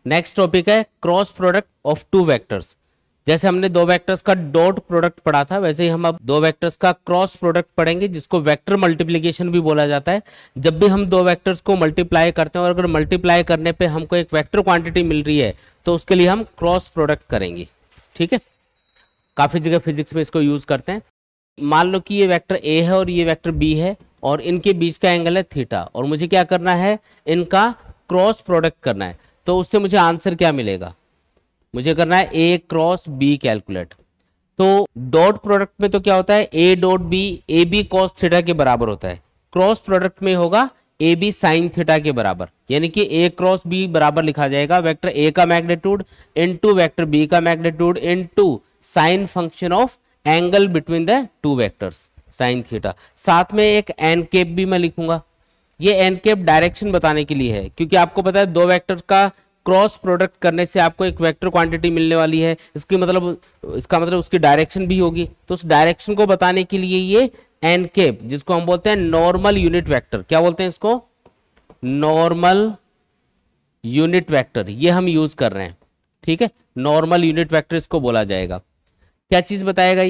Next topic है cross product of two vectors. जैसे हमने दो वेक्टर्स का डॉट प्रोडक्ट पढ़ा था, वैसे ही हम अब दो वेक्टर्स का क्रॉस प्रोडक्ट पढ़ेंगे, जिसको वेक्टर मल्टीप्लिकेशन भी बोला जाता है। जब भी हम दो वेक्टर्स को मल्टीप्लाई करते हैं और अगर मल्टीप्लाई करने पे हमको एक वेक्टर क्वांटिटी मिल रही है तो उसके लिए हम क्रॉस प्रोडक्ट करेंगे। ठीक है, काफी जगह फिजिक्स में इसको यूज करते हैं। मान लो कि ये वेक्टर ए है और ये वेक्टर बी है और इनके बीच का एंगल है थीटा, और मुझे क्या करना है, इनका क्रॉस प्रोडक्ट करना है। तो उससे मुझे आंसर क्या मिलेगा, मुझे करना है ए क्रॉस बी कैलकुलेट। तो डॉट प्रोडक्ट में तो क्या होता है, A dot B A B cos theta के बराबर होता है। क्रॉस प्रोडक्ट में होगा ए बी साइन थीटा के बराबर, यानी कि ए क्रॉस बी बराबर लिखा जाएगा वेक्टर ए का मैग्नीट्यूड इनटू वेक्टर बी का magnitude into sine function of angle between the two vectors sine theta. साथ में एक एन केप भी मैं लिखूंगा। ये एन केप डायरेक्शन बताने के लिए है, क्योंकि आपको पता है दो वेक्टर का क्रॉस प्रोडक्ट करने से आपको एक वेक्टर क्वांटिटी मिलने वाली है। इसका मतलब उसकी डायरेक्शन भी होगी, तो उस डायरेक्शन को बताने के लिए ये एन केप, जिसको हम बोलते हैं नॉर्मल यूनिट वेक्टर, क्या बोलते हैं इसको, नॉर्मल यूनिट वेक्टर, ये हम यूज कर रहे हैं। ठीक है, नॉर्मल यूनिट वेक्टर इसको बोला जाएगा। क्या चीज बताएगा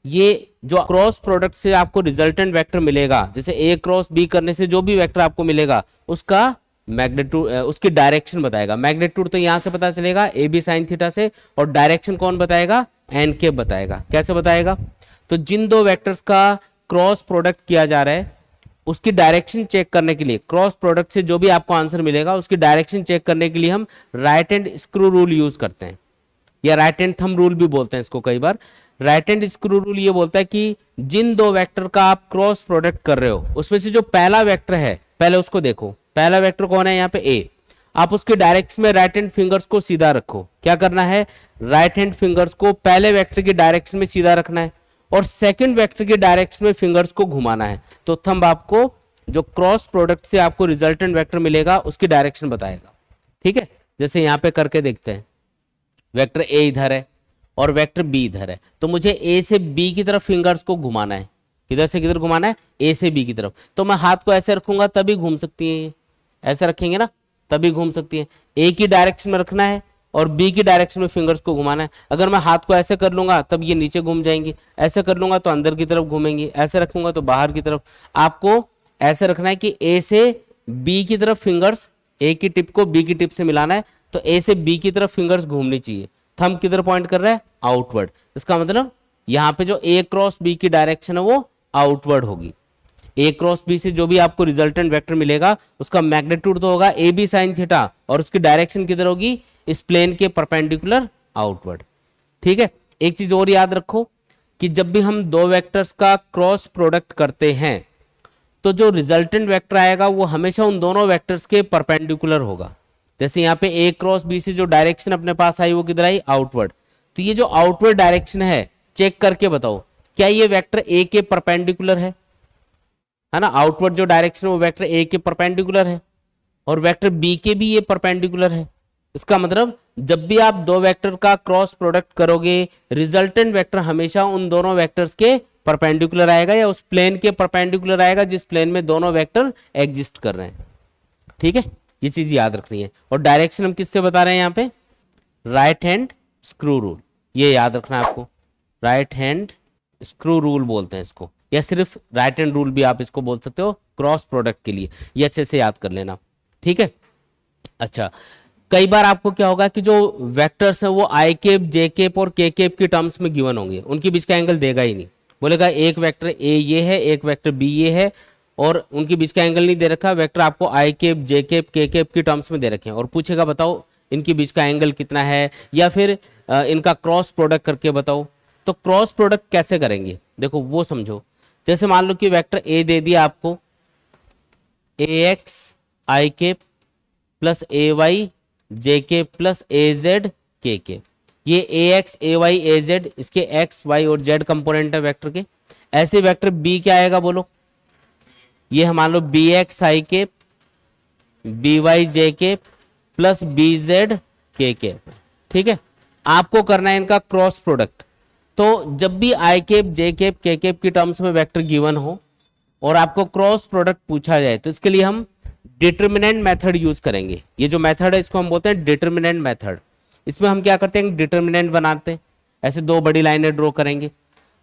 ये जो क्रॉस प्रोडक्ट से आपको रिजल्टेंट वेक्टर मिलेगा, जैसे ए क्रॉस बी करने से जो भी वेक्टर आपको मिलेगा उसका मैग्नीट्यूड, उसकी डायरेक्शन बताएगा। मैग्नीट्यूड तो यहां से पता चलेगा ए बी साइन थीटा से, और डायरेक्शन कौन बताएगा, एन के बताएगा। कैसे बताएगा, तो जिन दो वेक्टर्स का क्रॉस प्रोडक्ट किया जा रहा है उसकी डायरेक्शन चेक करने के लिए, क्रॉस प्रोडक्ट से जो भी आपको आंसर मिलेगा उसकी डायरेक्शन चेक करने के लिए हम right hand screw rule use करते हैं, या राइट हैंड थंब रूल भी बोलते हैं इसको कई बार। राइट हैंड स्क्रू रूल ये बोलता है कि जिन दो वेक्टर का आप क्रॉस प्रोडक्ट कर रहे हो उसमें से जो पहला वेक्टर है पहले उसको देखो। पहला वेक्टर कौन है यहाँ पे, ए। आप उसके डायरेक्शन में राइट हैंड फिंगर्स को सीधा रखो। क्या करना है, राइट हैंड फिंगर्स को पहले वेक्टर की डायरेक्शन में सीधा रखना है और सेकंड वेक्टर की डायरेक्शन में फिंगर्स को घुमाना है। तो थंब आपको जो क्रॉस प्रोडक्ट से आपको रिजल्टेंट वेक्टर मिलेगा उसकी डायरेक्शन बताएगा। ठीक है, जैसे यहाँ पे करके देखते हैं, वेक्टर ए इधर है और वेक्टर बी इधर है, तो मुझे ए से बी की तरफ फिंगर्स को घुमाना है। किधर से किधर घुमाना है, ए से बी की तरफ। तो मैं हाथ को ऐसे रखूंगा तभी घूम सकती है, ये ऐसे रखेंगे ना तभी घूम सकती है। ए की डायरेक्शन में रखना है और बी की डायरेक्शन में फिंगर्स को घुमाना है। अगर मैं हाथ को ऐसे कर लूंगा तब ये नीचे घूम जाएंगी, ऐसे कर लूंगा तो अंदर की तरफ घूमेंगी, ऐसे रखूंगा तो बाहर की तरफ। आपको ऐसे रखना है कि ए से बी की तरफ फिंगर्स, ए की टिप को बी की टिप से मिलाना है, तो ए से बी की तरफ फिंगर्स घूमनी चाहिए। थंब किधर पॉइंट कर रहा है, आउटवर्ड। इसका मतलब यहाँ पे जो ए क्रॉस बी की डायरेक्शन है वो आउटवर्ड होगी। ए क्रॉस बी से जो भी आपको रिजल्टेंट वेक्टर मिलेगा उसका मैग्नीट्यूड तो होगा ए बी साइन थीटा, और उसकी डायरेक्शन किधर होगी, इस प्लेन के परपेंडिकुलर आउटवर्ड। ठीक है, एक चीज और याद रखो कि जब भी हम दो वेक्टर्स का क्रॉस प्रोडक्ट करते हैं तो जो रिजल्टेंट वेक्टर आएगा वो हमेशा उन दोनों वेक्टर्स के परपेंडिकुलर होगा। जैसे यहाँ पे ए क्रॉस बी से जो डायरेक्शन अपने पास आई वो किधर आई, आउटवर्ड। तो ये जो आउटवर्ड डायरेक्शन है चेक करके बताओ क्या ये वेक्टर ए के परपेंडिकुलर है ना। आउटवर्ड जो डायरेक्शन है वो वेक्टर ए के परपेंडिकुलर है और वेक्टर बी के भी ये परपेंडिकुलर है। इसका मतलब जब भी आप दो वेक्टर का क्रॉस प्रोडक्ट करोगे रिजल्टेंट वेक्टर हमेशा उन दोनों वेक्टर्स के परपेंडिकुलर आएगा, या उस प्लेन के परपेंडिकुलर आएगा जिस प्लेन में दोनों वेक्टर एग्जिस्ट कर रहे हैं। ठीक है, ये चीज याद रखनी है। और डायरेक्शन हम किससे बता रहे हैं यहाँ पे, राइट हैंड स्क्रू रूल, ये याद रखना है आपको। राइट हैंड स्क्रू रूल बोलते हैं इसको, या सिर्फ राइट हैंड रूल भी आप इसको बोल सकते हो क्रॉस प्रोडक्ट के लिए। ये अच्छे से याद कर लेना। ठीक है, अच्छा, कई बार आपको क्या होगा कि जो वेक्टर्स हैं वो आई केप, जे केप और के केप के टर्म्स में गिवन होंगे, उनके बीच का एंगल देगा ही नहीं। बोलेगा एक वेक्टर ए ये है, एक वेक्टर बी ये है, और उनके बीच का एंगल नहीं दे रखा। वेक्टर आपको आई केप, जे केप, के केप की टर्म्स में दे रखे हैं और पूछेगा बताओ इनके बीच का एंगल कितना है, या फिर इनका क्रॉस प्रोडक्ट करके बताओ। तो क्रॉस प्रोडक्ट कैसे करेंगे, देखो वो समझो। जैसे मान लो कि वेक्टर ए दे दिया आपको, a x i cap plus a y j cap plus a z k cap. ये a x a y a z इसके एक्स वाई और जेड कंपोनेंट है वेक्टर के। ऐसे वेक्टर बी क्या आएगा बोलो, ये मान लो b x i cap b y j cap plus b z k cap. ठीक है, आपको करना है इनका क्रॉस प्रोडक्ट। तो जब भी आई केप, जे केप, के केप की टर्म्स में वेक्टर गिवन हो और आपको क्रॉस प्रोडक्ट पूछा जाए तो इसके लिए हम डिटर्मिनेंट मेथड यूज करेंगे। ये जो मेथड है इसको हम बोलते हैं डिटर्मिनेंट मेथड। इसमें हम क्या करते हैं, डिटर्मिनेंट बनाते हैं, ऐसे दो बड़ी लाइनें ड्रॉ करेंगे,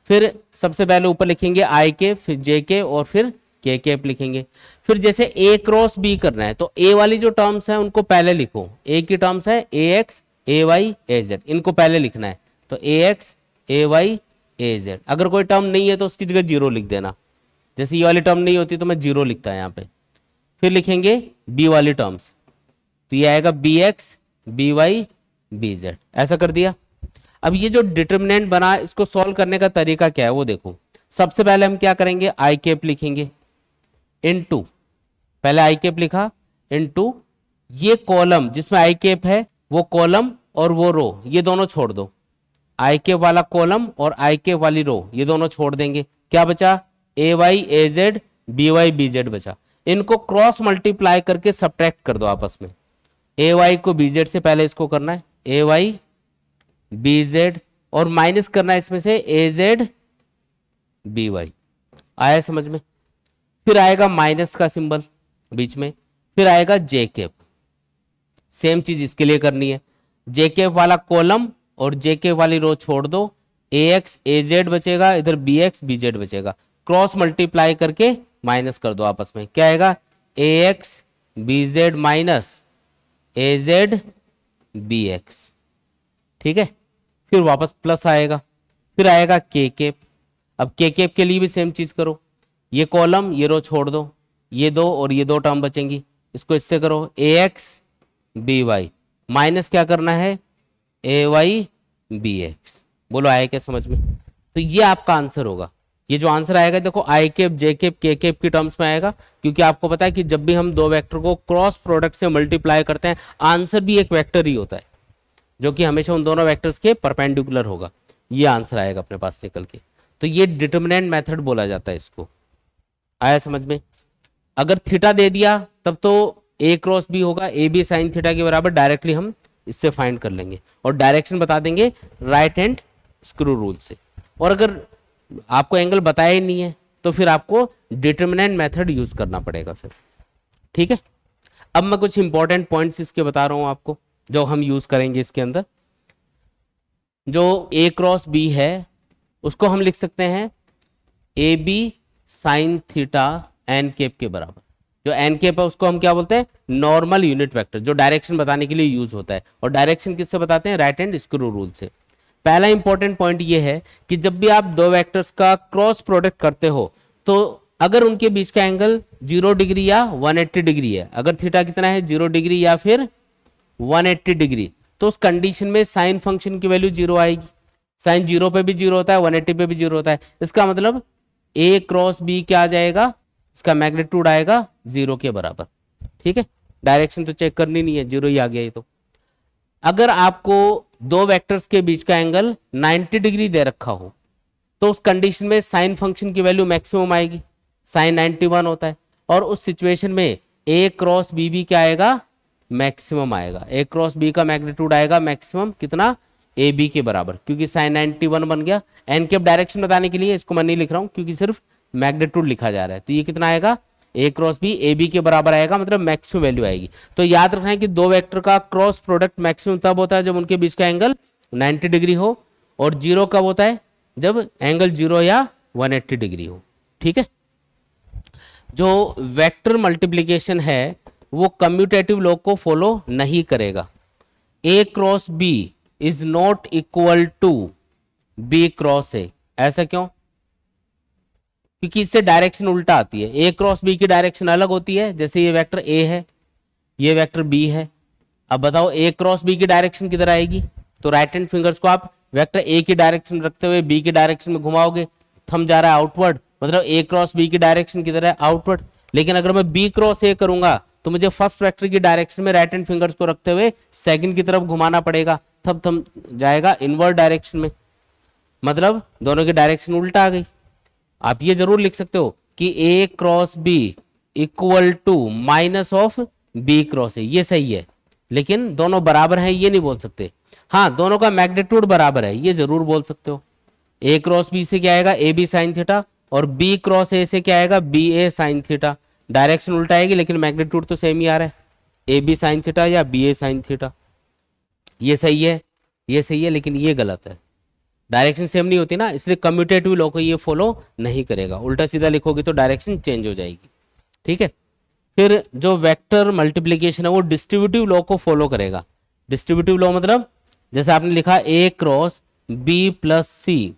फिर सबसे पहले ऊपर लिखेंगे आई के, फिर जे के और फिर के कैप लिखेंगे। फिर जैसे ए क्रॉस बी करना है तो ए वाली जो टर्म्स है उनको पहले लिखो। ए की टर्म्स है ए x a y a Z, इनको पहले लिखना है। तो ए x a y a Z, अगर कोई टर्म नहीं है तो उसकी जगह जीरो लिख देना। जैसे ये वाली टर्म नहीं होती तो मैं जीरो लिखता है यहाँ पे। फिर लिखेंगे बी वाली टर्म्स, तो ये आएगा B X B Y B Z, ऐसा कर दिया। अब ये जो डिटर्मिनेंट बना इसको सॉल्व करने का तरीका क्या है वो देखो। सबसे पहले हम क्या करेंगे, आई कैप लिखेंगे इनटू, पहले आई कैप लिखा इनटू ये कॉलम जिसमें आई कैप है वो कॉलम और वो रो ये दोनों छोड़ दो। आई कैप वाला कॉलम और आई कैप वाली रो ये दोनों छोड़ देंगे। क्या बचा, a y a z b Y B z बचा। इनको क्रॉस मल्टीप्लाई करके सब्ट्रैक्ट कर दो आपस में। ए वाई को बी जेड से पहले इसको करना है, ए वाई बी जेड, और माइनस करना है इसमें से ए जेड बी वाई। आया समझ में। फिर आएगा माइनस का सिंबल बीच में, फिर आएगा जे कैप। सेम चीज इसके लिए करनी है, जे कैप वाला कॉलम और जे कैप वाली रो छोड़ दो, ए एक्स ए जेड बचेगा, इधर बी एक्स बी जेड बचेगा। क्रॉस मल्टीप्लाई करके माइनस कर दो आपस में, क्या आएगा, ए एक्स बी जेड माइनस ए जेड बी एक्स। ठीक है, फिर वापस प्लस आएगा, फिर आएगा के कैप। अब के कैप के लिए भी सेम चीज करो, ये कॉलम ये रो छोड़ दो, ये दो और ये दो टर्म बचेंगी, इसको इससे करो, ए एक्स बी वाई माइनस क्या करना है, ए वाई बी एक्स। बोलो आया क्या समझ में। तो ये आपका आंसर होगा। ये जो आंसर आएगा देखो आई कैप जे कैप के कैप की टर्म्स में आएगा, क्योंकि आपको पता है कि जब भी हम दो वेक्टर को क्रॉस प्रोडक्ट से मल्टीप्लाई करते हैं आंसर भी एक वेक्टर ही होता है जो कि हमेशा उन दोनों वेक्टर्स के परपेंडिकुलर होगा। ये आंसर आएगा अपने पास निकल के। तो ये डिटर्मिनेंट मेथड बोला जाता है इसको। आया समझ में। अगर थीटा दे दिया तब तो ए क्रॉस बी होगा, ए बी साइन थीटा के बराबर, डायरेक्टली हम इससे फाइंड कर लेंगे और डायरेक्शन बता देंगे राइट हैंड स्क्रू रूल से। और अगर आपको एंगल बताया ही नहीं है तो फिर आपको डिटर्मिनेंट मेथड यूज करना पड़ेगा फिर। ठीक है, अब मैं कुछ इंपॉर्टेंट पॉइंट्स इसके बता रहा हूं आपको जो हम यूज करेंगे इसके अंदर। जो ए क्रॉस बी है उसको हम लिख सकते हैं A B sine theta N cap के बराबर। जो एन कैप है उसको हम क्या बोलते हैं, नॉर्मल यूनिट वेक्टर, जो डायरेक्शन बताने के लिए यूज होता है। और डायरेक्शन किससे बताते हैं, राइट हैंड स्क्रू रूल से। पहला इंपॉर्टेंट पॉइंट ये है कि जब भी आप दो वेक्टर्स का क्रॉस प्रोडक्ट करते हो तो अगर उनके बीच का एंगल 0 डिग्री या 180 डिग्री है, अगर थीटा कितना है 0 डिग्री या फिर 180 डिग्री, तो उस कंडीशन में साइन फंक्शन की वैल्यू 0 आएगी। साइन 0 पे भी 0 होता है, 180 पे भी 0 होता है। इसका मतलब ए क्रॉस बी क्या आ जाएगा, इसका मैग्नीट्यूड आएगा 0 के बराबर। ठीक है, डायरेक्शन तो चेक करनी नहीं है, 0 ही आ गया ये तो। अगर आपको दो वेक्टर्स के बीच का एंगल 90 डिग्री दे रखा हो तो उस कंडीशन में साइन फंक्शन की वैल्यू मैक्सिमम आएगी, साइन 91 होता है। और उस सिचुएशन में ए क्रॉस बी भी क्या आएगा, मैक्सिमम आएगा। ए क्रॉस बी का मैग्नीट्यूड आएगा मैक्सिमम कितना, ए बी के बराबर, क्योंकि साइन 91 बन गया। एन कैप डायरेक्शन बताने के लिए इसको मैं नहीं लिख रहा हूं क्योंकि सिर्फ मैग्नीट्यूड लिखा जा रहा है। तो ये कितना आएगा, ए क्रॉस बी ए बी के बराबर आएगा, मतलब मैक्सिमम वैल्यू आएगी। तो याद रखना है कि दो वेक्टर का क्रॉस प्रोडक्ट मैक्सिमम तब होता है जब उनके बीच का एंगल 90 डिग्री हो, और 0 कब होता है, जब एंगल 0 या 180 डिग्री हो। ठीक है, जो वेक्टर मल्टीप्लीकेशन है वो कम्यूटेटिव लॉ को फॉलो नहीं करेगा। A cross b is not equal to b cross a. ऐसा क्यों, क्योंकि इससे डायरेक्शन उल्टा आती है। ए क्रॉस बी की डायरेक्शन अलग होती है, जैसे ये वेक्टर ए है ये वेक्टर बी है। अब बताओ ए क्रॉस बी की डायरेक्शन किधर आएगी, तो राइट हैंड फिंगर्स को आप वेक्टर ए की डायरेक्शन रखते हुए बी की डायरेक्शन में घुमाओगे, थंब जा रहा है आउटवर्ड, मतलब ए क्रॉस बी की डायरेक्शन किधर है, आउटवर्ड। लेकिन अगर मैं बी क्रॉस ए करूंगा तो मुझे फर्स्ट वेक्टर की डायरेक्शन में राइट हैंड फिंगर्स को रखते हुए सेकंड की तरफ घुमाना पड़ेगा, तब थंब जाएगा इनवर्ड डायरेक्शन में, मतलब दोनों की डायरेक्शन उल्टा आ गई। आप ये जरूर लिख सकते हो कि a cross B equal to minus of B cross ए, ये सही है, लेकिन दोनों बराबर हैं ये नहीं बोल सकते। हाँ, दोनों का मैग्नीट्यूड बराबर है ये जरूर बोल सकते हो। ए क्रॉस बी से क्या आएगा, ए बी साइन थीटा, और बी क्रॉस ए से क्या आएगा, बी ए साइन थीटा। डायरेक्शन उल्टा आएगी लेकिन मैग्नीट्यूड तो सेम ही आ रहा है, ए बी साइन थीटा या बी ए साइन थीटा। ये सही है, ये सही है, लेकिन ये गलत है, डायरेक्शन सेम नहीं होती ना, इसलिए कम्यूटेटिव लॉ को ये फॉलो नहीं करेगा। उल्टा सीधा लिखोगे तो डायरेक्शन चेंज हो जाएगी। ठीक है, फिर जो वेक्टर मल्टीप्लीकेशन है वो डिस्ट्रीब्यूटिव लॉ को फॉलो करेगा। डिस्ट्रीब्यूटिव लॉ मतलब जैसे आपने लिखा ए क्रॉस बी प्लस सी,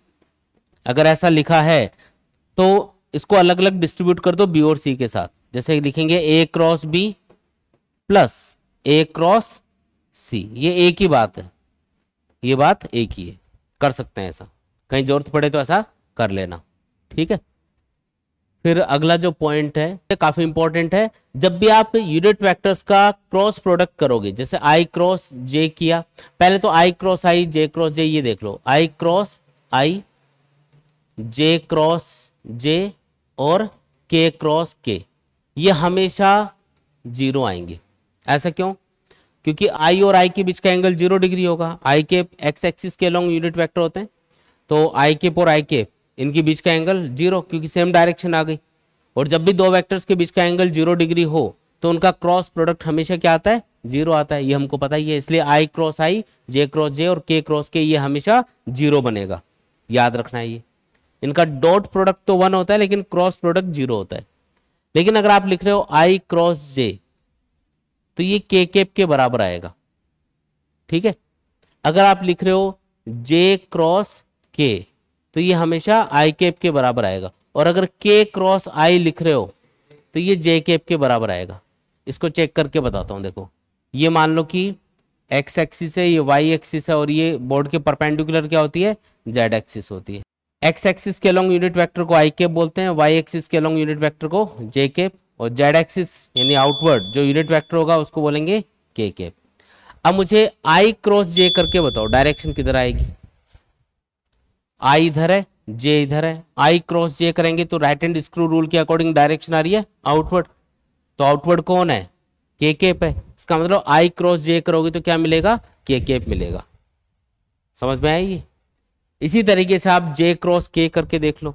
अगर ऐसा लिखा है तो इसको अलग अलग डिस्ट्रीब्यूट कर दो बी और सी के साथ। जैसे लिखेंगे ए क्रॉस बी प्लस ए क्रॉस सी, ये एक ही बात है, ये बात एक ही है, कर सकते हैं ऐसा, कहीं जरूरत पड़े तो ऐसा कर लेना। ठीक है, फिर अगला जो पॉइंट है काफी इंपॉर्टेंट है, जब भी आप यूनिट वेक्टर्स का क्रॉस प्रोडक्ट करोगे, जैसे आई क्रॉस जे किया, पहले तो आई क्रॉस आई जे क्रॉस जे, ये देख लो आई क्रॉस आई जे क्रॉस जे और के क्रॉस के, ये हमेशा जीरो आएंगे। ऐसा क्यों? क्योंकि आई और आई के बीच का एंगल 0 डिग्री होगा। आई के एक्स एक्सिस के लॉन्ग यूनिट वेक्टर होते हैं, तो आई केप और आई केप इनके बीच का एंगल 0, क्योंकि सेम डायरेक्शन आ गई। और जब भी दो वेक्टर्स के बीच का एंगल 0 डिग्री हो तो उनका क्रॉस प्रोडक्ट हमेशा क्या आता है? 0 आता है, ये हमको पता ही है। इसलिए आई क्रॉस आई, जे क्रॉस जे और के क्रॉस के, ये हमेशा 0 बनेगा, याद रखना है ये। इनका डॉट प्रोडक्ट तो 1 होता है लेकिन क्रॉस प्रोडक्ट 0 होता है। लेकिन अगर आप लिख रहे हो आई क्रॉस जे तो ये के केप के बराबर आएगा। ठीक है, अगर आप लिख रहे हो जे क्रॉस के तो ये हमेशा आई केप के बराबर आएगा। और अगर के क्रॉस आई लिख रहे हो तो ये जे केप के बराबर आएगा। इसको चेक करके बताता हूं। देखो, ये मान लो कि एक्स एक्सिस है, ये वाई एक्सिस है, और ये बोर्ड के परपेंडिकुलर क्या होती है? जेड एक्सिस होती है। एक्स एक्सिस के लॉन्ग यूनिट वेक्टर को आई केप बोलते हैं, वाई एक्सिस के लॉन्ग यूनिट वेक्टर को जे केप, और जेड एक्सिस यानी आउटवर्ड जो यूनिट वेक्टर होगा उसको बोलेंगे के केप। अब मुझे आई क्रॉस जे करके बताओ डायरेक्शन किधर आएगी? आई इधर है, जे इधर है, आई क्रॉस जे करेंगे तो राइट हैंड स्क्रू रूल के अकॉर्डिंग डायरेक्शन आ रही है आउटवर्ड। तो आउटवर्ड कौन है? के केप है। इसका मतलब आई क्रॉस जे करोगे तो क्या मिलेगा? के केप मिलेगा। समझ में आई ये? इसी तरीके से आप जे क्रॉस के करके देख लो।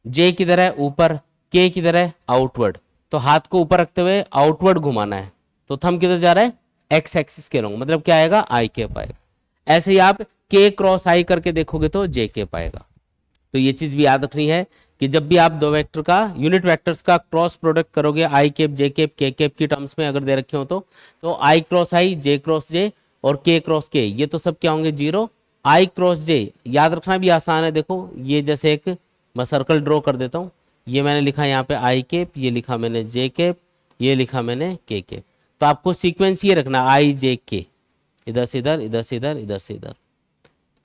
जे किधर है? ऊपर, के किधर है? आउटवर्ड। तो हाथ को ऊपर रखते हुए आउटवर्ड घुमाना है, तो थंब किधर जा रहा है? एक्स एक्सिस के लॉन्ग, मतलब क्या आएगा? आई केप आएगा। ऐसे ही आप के क्रॉस आई करके देखोगे तो जे केप आएगा। तो ये चीज भी याद रखनी है कि जब भी आप दो वेक्टर का यूनिट वेक्टर्स का क्रॉस प्रोडक्ट करोगे आई केप जे केप के केप की टर्म्स में अगर दे रखे हो तो आई क्रॉस आई, जे क्रॉस जे और के क्रॉस के, ये तो सब क्या होंगे? 0। आई क्रॉस जे याद रखना भी आसान है। देखो, ये जैसे एक मैं सर्कल ड्रॉ कर देता हूँ, ये मैंने लिखा यहाँ पे आई केप, ये लिखा मैंने जे केप, ये लिखा मैंने के केप। तो आपको सीक्वेंस ये रखना आई जे के, इधर से इधर, इधर से इधर, इधर से इधर,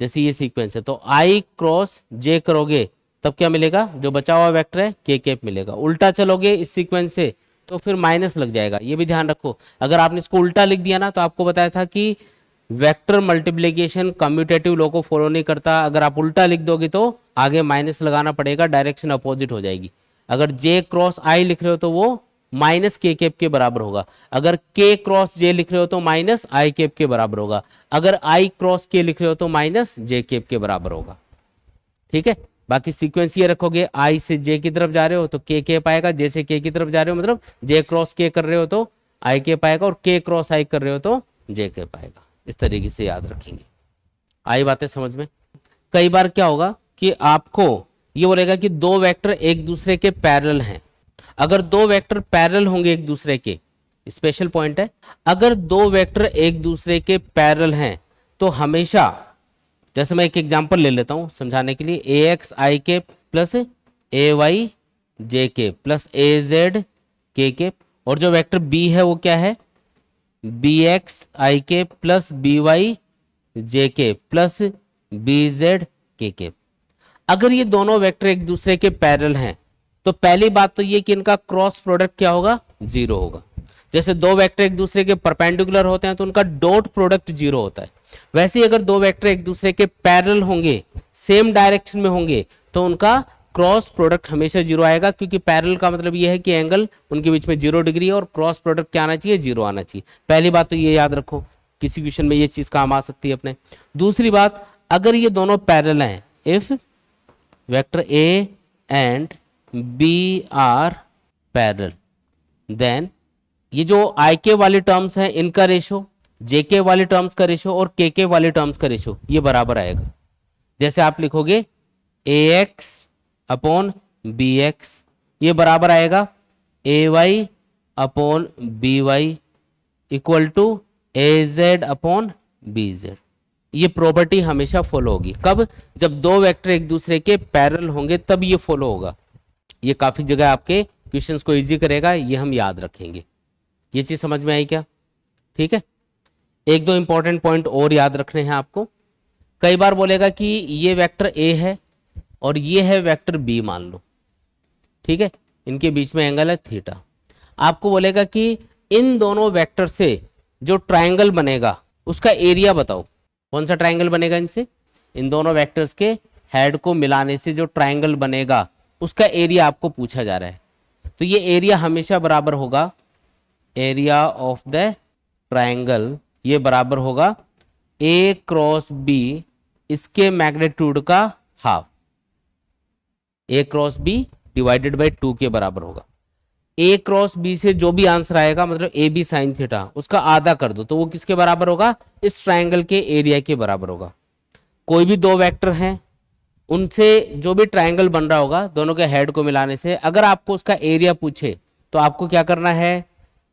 जैसे ये सीक्वेंस है। तो आई क्रॉस जे करोगे तब क्या मिलेगा? जो बचा हुआ वेक्टर है के केप मिलेगा। उल्टा चलोगे इस सीक्वेंस से तो फिर माइनस लग जाएगा, ये भी ध्यान रखो। अगर आपने इसको उल्टा लिख दिया ना, तो आपको बताया था कि वेक्टर मल्टीप्लिकेशन कम्यूटेटिव लॉ को फॉलो नहीं करता। अगर आप उल्टा लिख दोगे तो आगे माइनस लगाना पड़ेगा, डायरेक्शन अपोजिट हो जाएगी। अगर जे क्रॉस आई लिख रहे हो तो वो माइनस के केप के बराबर होगा। अगर के क्रॉस जे लिख रहे हो तो माइनस आई केप के बराबर होगा। अगर आई क्रॉस के लिख रहे हो तो माइनस जे केप के बराबर होगा। ठीक है, बाकी सीक्वेंस ये रखोगे, आई से जे की तरफ जा रहे हो तो के केप आएगा, जे से के की तरफ जा रहे हो मतलब जे क्रॉस के कर रहे हो तो आई केप आएगा, और के क्रॉस आई कर रहे हो तो जे केप आएगा। इस तरीके से याद रखेंगे। आई बातें समझ में? कई बार क्या होगा कि आपको ये बोलेगा कि दो वेक्टर एक दूसरे के पैरेलल हैं। अगर दो वेक्टर पैरेलल होंगे एक दूसरे के, स्पेशल पॉइंट है, अगर दो वेक्टर एक दूसरे के पैरेलल हैं तो हमेशा, जैसे मैं एक एग्जांपल ले लेता हूं समझाने के लिए, ए एक्स आई के plus a y J k plus a z के के, और जो वेक्टर बी है वो क्या है? बी एक्स आई के प्लस बी वाई जे के प्लस बी जेड के के। अगर ये दोनों वेक्टर एक दूसरे के पैरेलल हैं तो पहली बात तो ये कि इनका क्रॉस प्रोडक्ट क्या होगा? 0 होगा। जैसे दो वेक्टर एक दूसरे के परपेंडिकुलर होते हैं तो उनका डॉट प्रोडक्ट 0 होता है। वैसे ही अगर दो वेक्टर एक दूसरे के पैरेलल होंगे, सेम डायरेक्शन में होंगे, तो उनका क्रॉस प्रोडक्ट हमेशा 0 आएगा, क्योंकि पैरेलल का मतलब ये है कि एंगल उनके बीच में 0 डिग्री है और क्रॉस प्रोडक्ट क्या आना चाहिए? 0 आना चाहिए। पहली बात तो ये याद रखो, किसी क्वेश्चन में ये चीज काम आ सकती है अपने। दूसरी बात, अगर ये दोनों पैरेलल हैं, if vector A and B are parallel, then ये जो आई के वाले टर्म्स हैं इनका रेशो, जे के वाले टर्म्स का रेशो और के वाले टर्म्स का रेशो ये बराबर आएगा। जैसे आप लिखोगे a x upon b x, ये बराबर आएगा a y upon b y equal to a z upon b z. ये प्रॉपर्टी हमेशा फॉलो होगी। कब? जब दो वेक्टर एक दूसरे के पैरेलल होंगे तब ये फॉलो होगा। ये काफी जगह आपके क्वेश्चंस को इजी करेगा, ये हम याद रखेंगे। ये चीज समझ में आई क्या? ठीक है। एक दो इंपॉर्टेंट पॉइंट और याद रखने हैं आपको। कई बार बोलेगा कि ये वेक्टर ए है और ये है वेक्टर बी मान लो, ठीक है, इनके बीच में एंगल है थीटा। आपको बोलेगा कि इन दोनों वेक्टर से जो ट्रायंगल बनेगा उसका एरिया बताओ। कौन सा ट्रायंगल बनेगा इनसे? इन दोनों वेक्टर्स के हेड को मिलाने से जो ट्रायंगल बनेगा उसका एरिया आपको पूछा जा रहा है। तो ये एरिया हमेशा बराबर होगा एरिया ऑफ द ट्रायंगल, ये बराबर होगा ए क्रॉस बी इसके मैग्नीट्यूड का half. A cross B divided by 2 के बराबर होगा। ए क्रॉस बी से जो भी आंसर आएगा मतलब ए बी साइन थीटा उसका आधा कर दो तो वो किसके बराबर होगा? इस ट्रायंगल के एरिया के बराबर होगा। कोई भी दो वेक्टर हैं उनसे जो भी ट्रायंगल बन रहा होगा दोनों के हेड को मिलाने से, अगर आपको उसका एरिया पूछे तो आपको क्या करना है?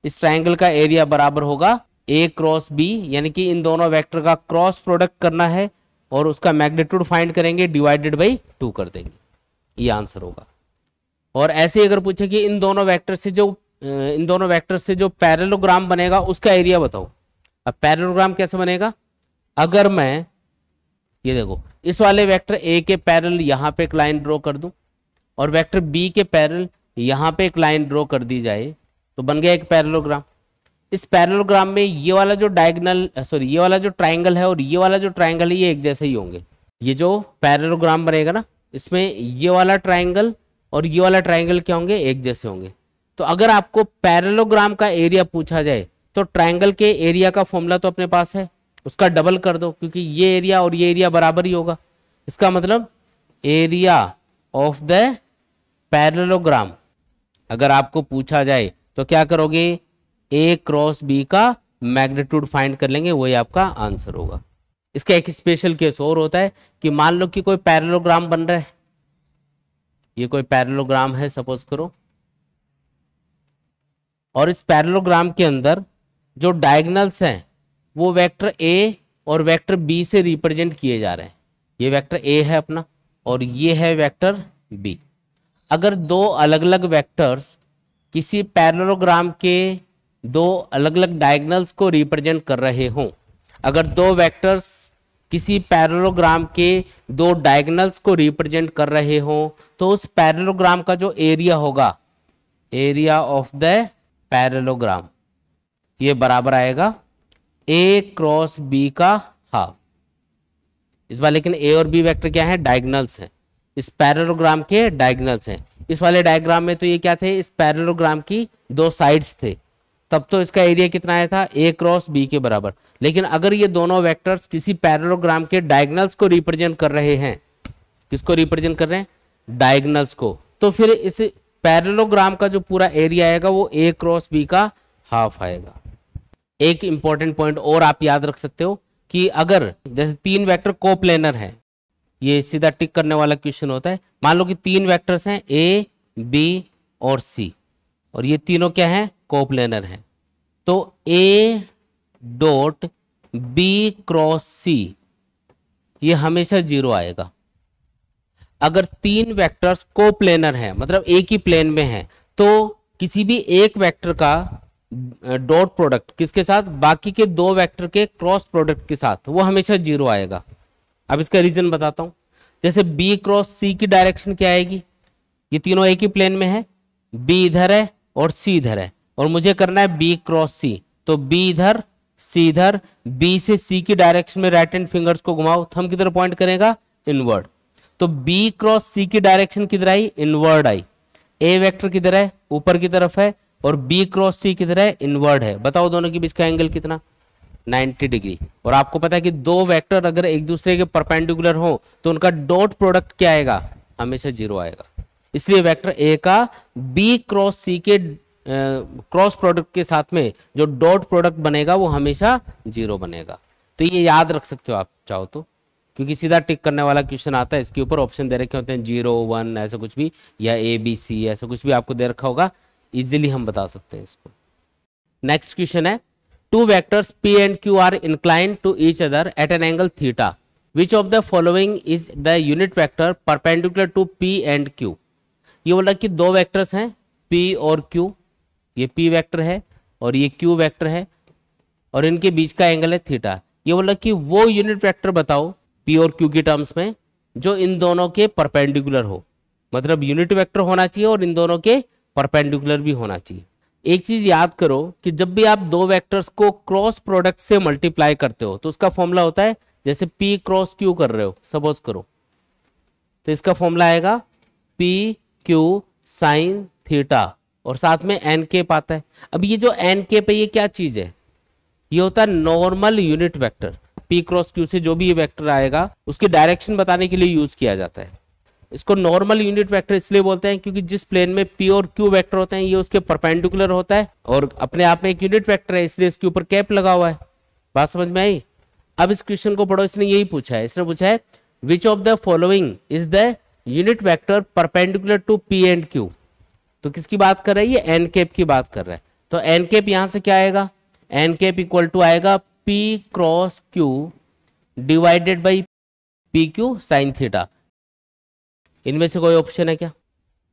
इस ट्रायंगल का एरिया बराबर होगा ए क्रॉस बी, यानी कि इन दोनों वेक्टर का क्रॉस प्रोडक्ट करना है और उसका मैग्नीट्यूड फाइंड करेंगे, डिवाइडेड बाई 2 कर देंगे, ये आंसर होगा। और ऐसे अगर पूछे कि इन दोनों वेक्टर से जो पैरेललोग्राम बनेगा उसका एरिया बताओ। अब पैरेललोग्राम कैसे बनेगा? अगर मैं ये देखो इस वाले वेक्टर ए के पैरेलल यहाँ पे एक लाइन ड्रॉ कर दूं और वेक्टर बी के पैरेलल यहाँ पे एक लाइन ड्रॉ कर दी जाए तो बन गया एक पैरेललोग्राम। इस पैरेललोग्राम में ये वाला जो ये वाला जो ट्राइंगल है और ये वाला जो ट्राइंगल है ये एक जैसे ही होंगे। ये जो पैरेललोग्राम बनेगा ना इसमें ये वाला ट्राइंगल और ये वाला ट्राइंगल क्या होंगे? एक जैसे होंगे। तो अगर आपको पैरेललोग्राम का एरिया पूछा जाए तो ट्राइंगल के एरिया का फॉर्मूला तो अपने पास है, उसका डबल कर दो क्योंकि ये एरिया और ये एरिया बराबर ही होगा। इसका मतलब एरिया ऑफ द पैरेललोग्राम अगर आपको पूछा जाए तो क्या करोगे? ए क्रॉस बी का मैग्नीट्यूड फाइंड कर लेंगे, वही आपका आंसर होगा। इसका एक स्पेशल केस और होता है कि मान लो कि कोई पैरेललोग्राम बन रहा है, ये कोई पैरेललोग्राम है सपोज करो, और इस पैरेललोग्राम के अंदर जो डायगोनल्स हैं वो वेक्टर ए और वेक्टर बी से रिप्रेजेंट किए जा रहे हैं। ये वेक्टर ए है अपना और ये है वेक्टर बी। अगर दो अलग अलग वेक्टर्स किसी पैरेललोग्राम के दो अलग अलग डायगोनल्स को रिप्रेजेंट कर रहे हों, अगर दो वेक्टर्स किसी पैरेललोग्राम के दो डायगोनल्स को रिप्रेजेंट कर रहे हों तो उस पैरेललोग्राम का जो एरिया होगा, एरिया ऑफ द पैरेललोग्राम, ये बराबर आएगा ए क्रॉस बी का हाफ। इस बार लेकिन ए और बी वेक्टर क्या है? डायगोनल्स हैं, इस पैरेललोग्राम के डायगोनल्स हैं। इस वाले डायग्राम में तो ये क्या थे? इस पैरेललोग्राम की दो साइड्स थे, तब तो इसका एरिया कितना आया था? ए क्रॉस बी के बराबर। लेकिन अगर ये दोनों वेक्टर्स किसी पैरेललोग्राम के डायगोनल्स को रिप्रेजेंट कर रहे हैं, किसको रिप्रेजेंट कर रहे हैं? डायगोनल्स को, तो फिर इस पैरेललोग्राम का जो पूरा एरिया आएगा वो ए क्रॉस बी का हाफ आएगा। एक इंपॉर्टेंट पॉइंट और आप याद रख सकते हो कि अगर जैसे तीन वेक्टर कोप्लेनर हैं, ये सीधा टिक करने वाला क्वेश्चन होता है। मान लो कि तीन वेक्टर्स हैं ए बी और सी और ये तीनों क्या हैं? कोप्लेनर हैं। तो ए डॉट बी क्रॉस सी ये हमेशा 0 आएगा। अगर तीन वेक्टर्स कोप्लेनर हैं मतलब एक ही प्लेन में हैं तो किसी भी एक वेक्टर का डॉट प्रोडक्ट किसके साथ? बाकी के दो वेक्टर के क्रॉस प्रोडक्ट के साथ, वो हमेशा 0 आएगा। अब इसका रीजन बताता हूं। जैसे बी क्रॉस सी की डायरेक्शन क्या आएगी? ये तीनों एक ही प्लेन में है, बी इधर है और सी इधर है और मुझे करना है बी क्रॉस सी, तो बी इधर सी इधर, बी से सी की डायरेक्शन में राइट हैंड फिंगर्स को घुमाओ, थंब किधर पॉइंट करेगा? इनवर्ड। तो बी क्रॉस सी की डायरेक्शन किधर आई? इनवर्ड आई। ए वेक्टर किधर है? ऊपर की तरफ है और बी क्रॉस सी किधर है? इनवर्ड है। बताओ दोनों के बीच का एंगल कितना? 90 डिग्री। और आपको पता है कि दो वेक्टर अगर एक दूसरे के परपेंडिकुलर हो तो उनका डॉट प्रोडक्ट क्या आएगा? हमेशा 0 आएगा। इसलिए वेक्टर ए का बी क्रॉस सी के क्रॉस प्रोडक्ट के साथ में जो डॉट प्रोडक्ट बनेगा वो हमेशा 0 बनेगा। तो ये याद रख सकते हो आप चाहो तो, क्योंकि सीधा टिक करने वाला क्वेश्चन आता है, इसके ऊपर ऑप्शन दे रखे होते हैं 0 1 ऐसा कुछ भी, या ABC ऐसा कुछ भी आपको दे रखा होगा, इजीली हम बता सकते हैं इसको। नेक्स्ट क्वेश्चन है, two vectors P and Q are inclined to each other at an angle theta, which of the following is the unit vector perpendicular to P and Q। ये बोला कि दो वेक्टर्स हैं P और Q, ये P vector है और ये Q वेक्टर है और इनके बीच का एंगल है थीटा। ये बोला कि वो यूनिट वेक्टर बताओ P और Q की टर्म्स में जो इन दोनों के परपेंडिकुलर हो, मतलब यूनिट वेक्टर होना चाहिए और इन दोनों के परपेंडिकुलर भी होना चाहिए। एक चीज याद करो कि जब भी आप दो वेक्टर्स को क्रॉस प्रोडक्ट से मल्टीप्लाई करते हो तो उसका फॉर्मूला होता है, जैसे P क्रॉस Q कर रहे हो सपोज करो, तो इसका फॉर्मूला आएगा P Q साइन थीटा और साथ में एन केप आता है। अब ये जो एन केप है ये क्या चीज है, ये होता है normal unit vector. P cross Q से जो भी ये वेक्टर आएगा उसकी डायरेक्शन बताने के लिए यूज किया जाता है। इसको नॉर्मल यूनिट वेक्टर इसलिए बोलते हैं क्योंकि जिस प्लेन में P और Q वेक्टर होते हैं ये उसके परपेंडिकुलर होता है और अपने आप में एक यूनिट वेक्टर है, इसलिए इसके ऊपर कैप लगा हुआ है। बात समझ में आई? अब इस क्वेश्चन को पढ़ो, इसने यही पूछा है, इसने पूछा है which of the following is the unit vector perpendicular to P and Q। तो किसकी बात कर रहा है, ये एन कैप की बात कर रहा है। तो एन कैप यहां से क्या आएगा, एन कैप इक्वल टू आएगा P cross Q divided by PQ sine theta. इनमें से कोई ऑप्शन है क्या,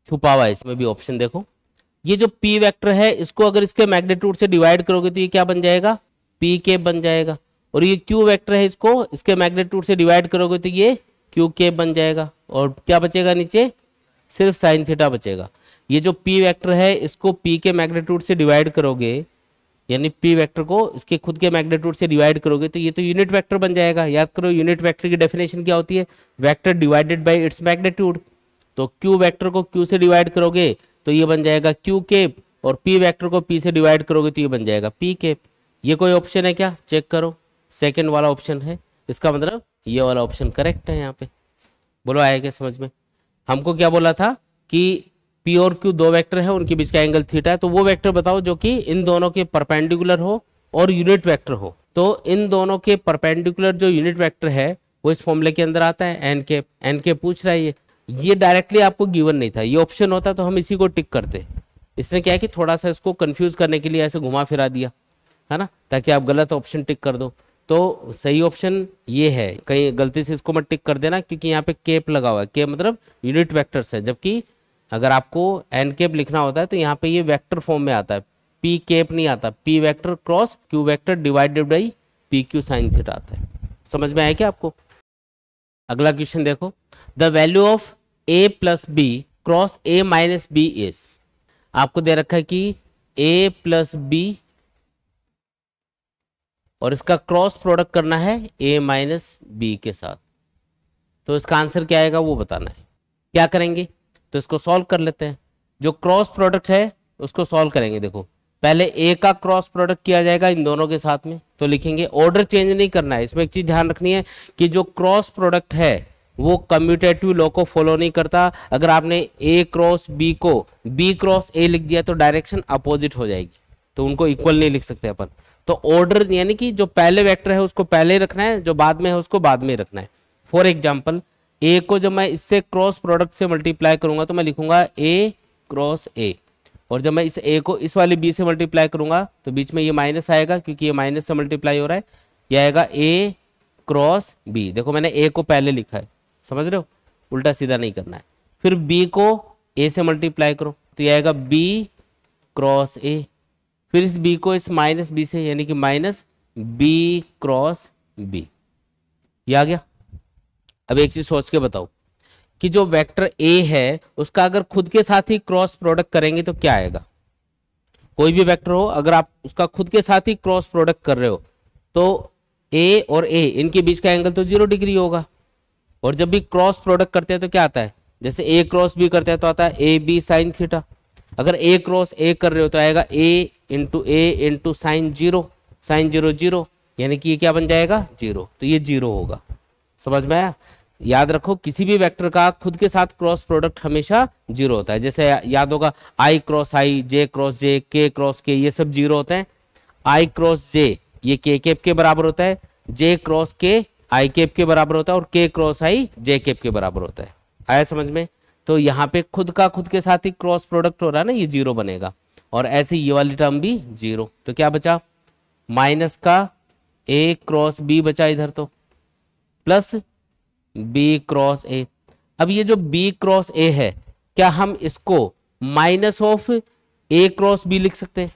छुपा हुआ है इसमें भी ऑप्शन देखो। ये जो P वेक्टर है इसको अगर इसके मैग्नीट्यूड से डिवाइड करोगे तो ये क्या बन जाएगा, P कैप बन जाएगा, और ये Q वेक्टर है इसको इसके मैग्नीट्यूड से डिवाइड करोगे तो ये Q कैप बन जाएगा, और क्या बचेगा नीचे, सिर्फ साइन थीटा बचेगा। ये जो P वेक्टर है इसको P के मैग्नीट्यूड से डिवाइड करोगे, यानी P वेक्टर को इसके खुद के मैग्नीट्यूड से डिवाइड करोगे तो ये तो यूनिट वेक्टर बन जाएगा। याद करो यूनिट वेक्टर की डेफिनेशन क्या होती है, vector divided by its magnitude. तो Q वेक्टर को Q से डिवाइड करोगे तो ये बन जाएगा Q कैप, और P वेक्टर को P से डिवाइड करोगे तो ये बन जाएगा P कैप। ये कोई ऑप्शन है क्या, चेक करो, सेकेंड वाला ऑप्शन है, इसका मतलब ये वाला ऑप्शन करेक्ट है। यहाँ पे बोलो आया क्या समझ में? हमको क्या बोला था कि P और Q दो वेक्टर है, उनके बीच का एंगल थीटा है, तो वो वेक्टर बताओ जो कि इन दोनों के परपेंडिकुलर हो और यूनिट वेक्टर हो। तो इन दोनों के परपेंडिकुलर जो यूनिट वेक्टर है वो इस फॉर्मूले के अंदर आता है, एन कैप। एन कैप पूछ रहा है, ये डायरेक्टली आपको गिवन नहीं था, ये ऑप्शन होता तो हम इसी को टिक करते। इसने क्या है कि थोड़ा सा इसको कंफ्यूज करने के लिए ऐसे घुमा फिरा दिया है ना, ताकि आप गलत ऑप्शन टिक कर दो। तो सही ऑप्शन ये है, कहीं गलती से इसको मत टिक कर देना क्योंकि यहाँ पे कैप लगा हुआ है, कैप मतलब यूनिट वेक्टर्स है, जबकि अगर आपको एन कैप लिखना होता है तो यहाँ पे ये वेक्टर फॉर्म में आता है, P कैप नहीं आता, P vector cross Q vector divided by PQ sine theta आता है। समझ में आया क्या आपको? अगला क्वेश्चन देखो, the value of A plus B cross A minus B is. आपको दे रखा है कि A प्लस बी और इसका क्रॉस प्रोडक्ट करना है A माइनस बी के साथ, तो इसका आंसर क्या आएगा वो बताना है। क्या करेंगे, तो इसको सॉल्व कर लेते हैं। जो क्रॉस प्रोडक्ट है उसको सॉल्व करेंगे। देखो पहले A का क्रॉस प्रोडक्ट किया जाएगा इन दोनों के साथ में, तो लिखेंगे, ऑर्डर चेंज नहीं करना है। इसमें एक चीज ध्यान रखनी है कि जो क्रॉस प्रोडक्ट है वो कम्यूटेटिव लॉ को फॉलो नहीं करता। अगर आपने A क्रॉस B को B क्रॉस A लिख दिया तो डायरेक्शन अपोजिट हो जाएगी, तो उनको इक्वल नहीं लिख सकते अपन। तो ऑर्डर यानी कि जो पहले वेक्टर है उसको पहले रखना है, जो बाद में है उसको बाद में रखना है। फॉर एग्जाम्पल A को जब मैं इससे क्रॉस प्रोडक्ट से मल्टीप्लाई करूंगा तो मैं लिखूंगा A क्रॉस A, और जब मैं इस A को इस वाली B से मल्टीप्लाई करूंगा तो बीच में ये माइनस आएगा क्योंकि ये माइनस से मल्टीप्लाई हो रहा है, ये आएगा A क्रॉस B। देखो मैंने A को पहले लिखा है, समझ रहे हो, उल्टा सीधा नहीं करना है। फिर B को A से मल्टीप्लाई करो तो ये आएगा B क्रॉस A, फिर इस B को इस माइनस B से यानी कि माइनस B क्रॉस B। ये आ गया। अब एक चीज सोच के बताओ कि जो वेक्टर A है उसका अगर खुद के साथ ही क्रॉस प्रोडक्ट करेंगे तो क्या आएगा। कोई भी वेक्टर हो अगर आप उसका खुद के साथ ही क्रॉस प्रोडक्ट कर रहे हो तो A और A इनके बीच का एंगल तो 0 डिग्री होगा, और जब भी क्रॉस प्रोडक्ट करते हैं तो क्या आता है, जैसे A क्रॉस B करते हैं तो आता है AB साइन थीटा। अगर A क्रॉस A कर रहे हो तो आएगा A इंटू साइन 0, साइन 0 0, यानी कि ये क्या बन जाएगा 0, तो ये 0 होगा। समझ में आया? याद रखो किसी भी वेक्टर का खुद के साथ क्रॉस प्रोडक्ट हमेशा जीरो होता है। जैसे याद होगा आई क्रॉस आई, जे क्रॉस जे, के क्रॉस के, ये सब जीरो होते हैं। आई क्रॉस जे ये के कैप के बराबर होता है, जे क्रॉस के आई कैप के बराबर होता है, और के क्रॉस आई जे कैप के बराबर होता है। आया समझ में? तो यहाँ पे खुद का खुद के साथ ही क्रॉस प्रोडक्ट हो रहा है ना, ये जीरो बनेगा। और ऐसे ये वाली टर्म भी जीरो। तो क्या बचा? माइनस का ए क्रॉस बी बचा इधर, तो प्लस बी क्रॉस ए। अब ये जो बी क्रॉस ए है, क्या हम इसको minus of A cross B लिख सकते हैं?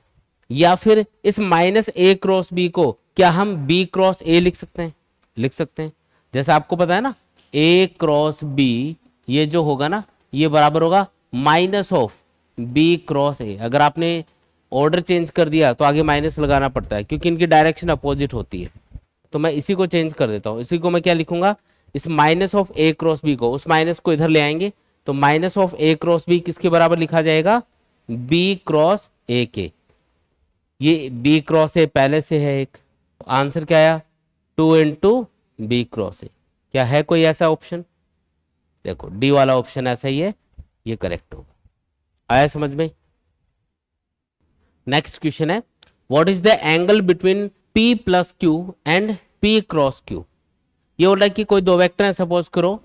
या फिर इस माइनस ए क्रॉस बी को क्या हम बी क्रॉस ए लिख सकते हैं? लिख सकते हैं। जैसे आपको पता है ना, ए क्रॉस बी ये जो होगा ना, ये बराबर होगा minus of B cross A. अगर आपने ऑर्डर चेंज कर दिया तो आगे माइनस लगाना पड़ता है, क्योंकि इनकी डायरेक्शन अपोजिट होती है। तो मैं इसी को चेंज कर देता हूं। इसी को मैं क्या लिखूंगा? इस minus of A cross B को, उस माइनस को इधर ले आएंगे, तो minus of A cross B किसके बराबर लिखा जाएगा? बी क्रॉस ए के। ये बी क्रॉस ए पहले से है एक। आंसर क्या आया? 2 इंटू बी क्रॉस ए। क्या है कोई ऐसा ऑप्शन? देखो डी वाला ऑप्शन ऐसा ही है, ये करेक्ट होगा। आया समझ में? नेक्स्ट क्वेश्चन है, what is the angle between P plus Q and P cross Q. ये बोल रहा है कि कोई दो वेक्टर है, सपोज करो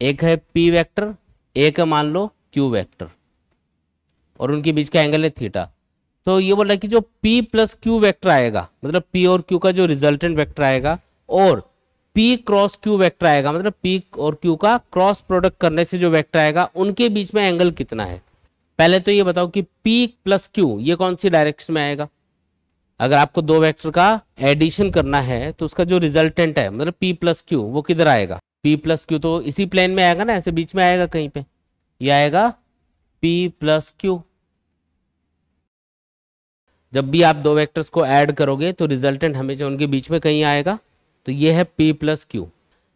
एक है P वेक्टर, एक है मान लो Q वेक्टर, और उनके बीच का एंगल है थीटा। तो ये बोल रहा है कि जो P प्लस क्यू वेक्टर आएगा, मतलब P और Q का जो रिजल्टेंट वेक्टर आएगा, और P क्रॉस Q वेक्टर आएगा, मतलब P और Q का क्रॉस प्रोडक्ट करने से जो वेक्टर आएगा, उनके बीच में एंगल कितना है। पहले तो ये बताओ कि P प्लस Q ये कौन सी डायरेक्शन में आएगा। अगर आपको दो वेक्टर का एडिशन करना है तो उसका जो रिजल्टेंट है, मतलब P प्लस Q, वो किधर आएगा? P प्लस Q तो इसी प्लेन में आएगा ना, ऐसे बीच में आएगा कहीं पे, ये आएगा P प्लस Q। जब भी आप दो वेक्टर्स को ऐड करोगे तो रिजल्टेंट हमेशा उनके बीच में कहीं आएगा। तो ये है P प्लस Q।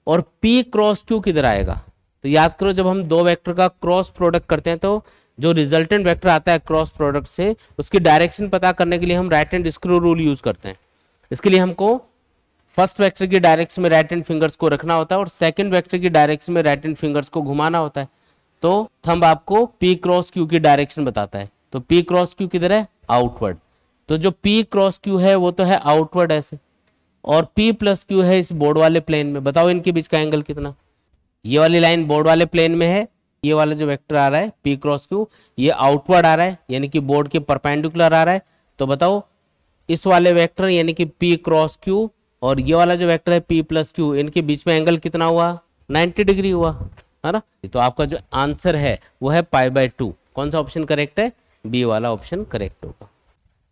और P क्रॉस Q किधर आएगा? तो याद करो, जब हम दो वेक्टर का क्रॉस प्रोडक्ट करते हैं तो जो रिजल्टेंट वेक्टर आता है क्रॉस प्रोडक्ट से, उसकी डायरेक्शन पता करने के लिए हम right hand screw rule use करते हैं। इसके लिए हमको फर्स्ट वेक्टर की डायरेक्शन में राइट हैंड फिंगर्स को रखना होता है, और सेकंड वेक्टर की डायरेक्शन में राइट हैंड फिंगर्स को घुमाना होता है। तो थंब आपको P क्रॉस Q की डायरेक्शन बताता है। तो P क्रॉस Q किधर है? आउटवर्ड। तो जो P क्रॉस Q है वो तो है आउटवर्ड ऐसे, और P प्लस Q है इस बोर्ड वाले प्लेन में। बताओ इनके बीच का एंगल कितना? ये वाली लाइन बोर्ड वाले प्लेन में है, ये वाला जो वेक्टर आ रहा है P क्रॉस Q, ये आउटवर्ड आ रहा है, यानी कि बोर्ड के परपेंडिकुलर आ रहा है। तो बताओ इस वाले वेक्टर यानी कि P क्रॉस Q और ये वाला जो वेक्टर है P प्लस Q, इनके बीच में एंगल कितना हुआ? 90 डिग्री हुआ, है ना। तो आपका जो आंसर है वो है π/2। कौन सा ऑप्शन करेक्ट है? बी वाला ऑप्शन करेक्ट होगा।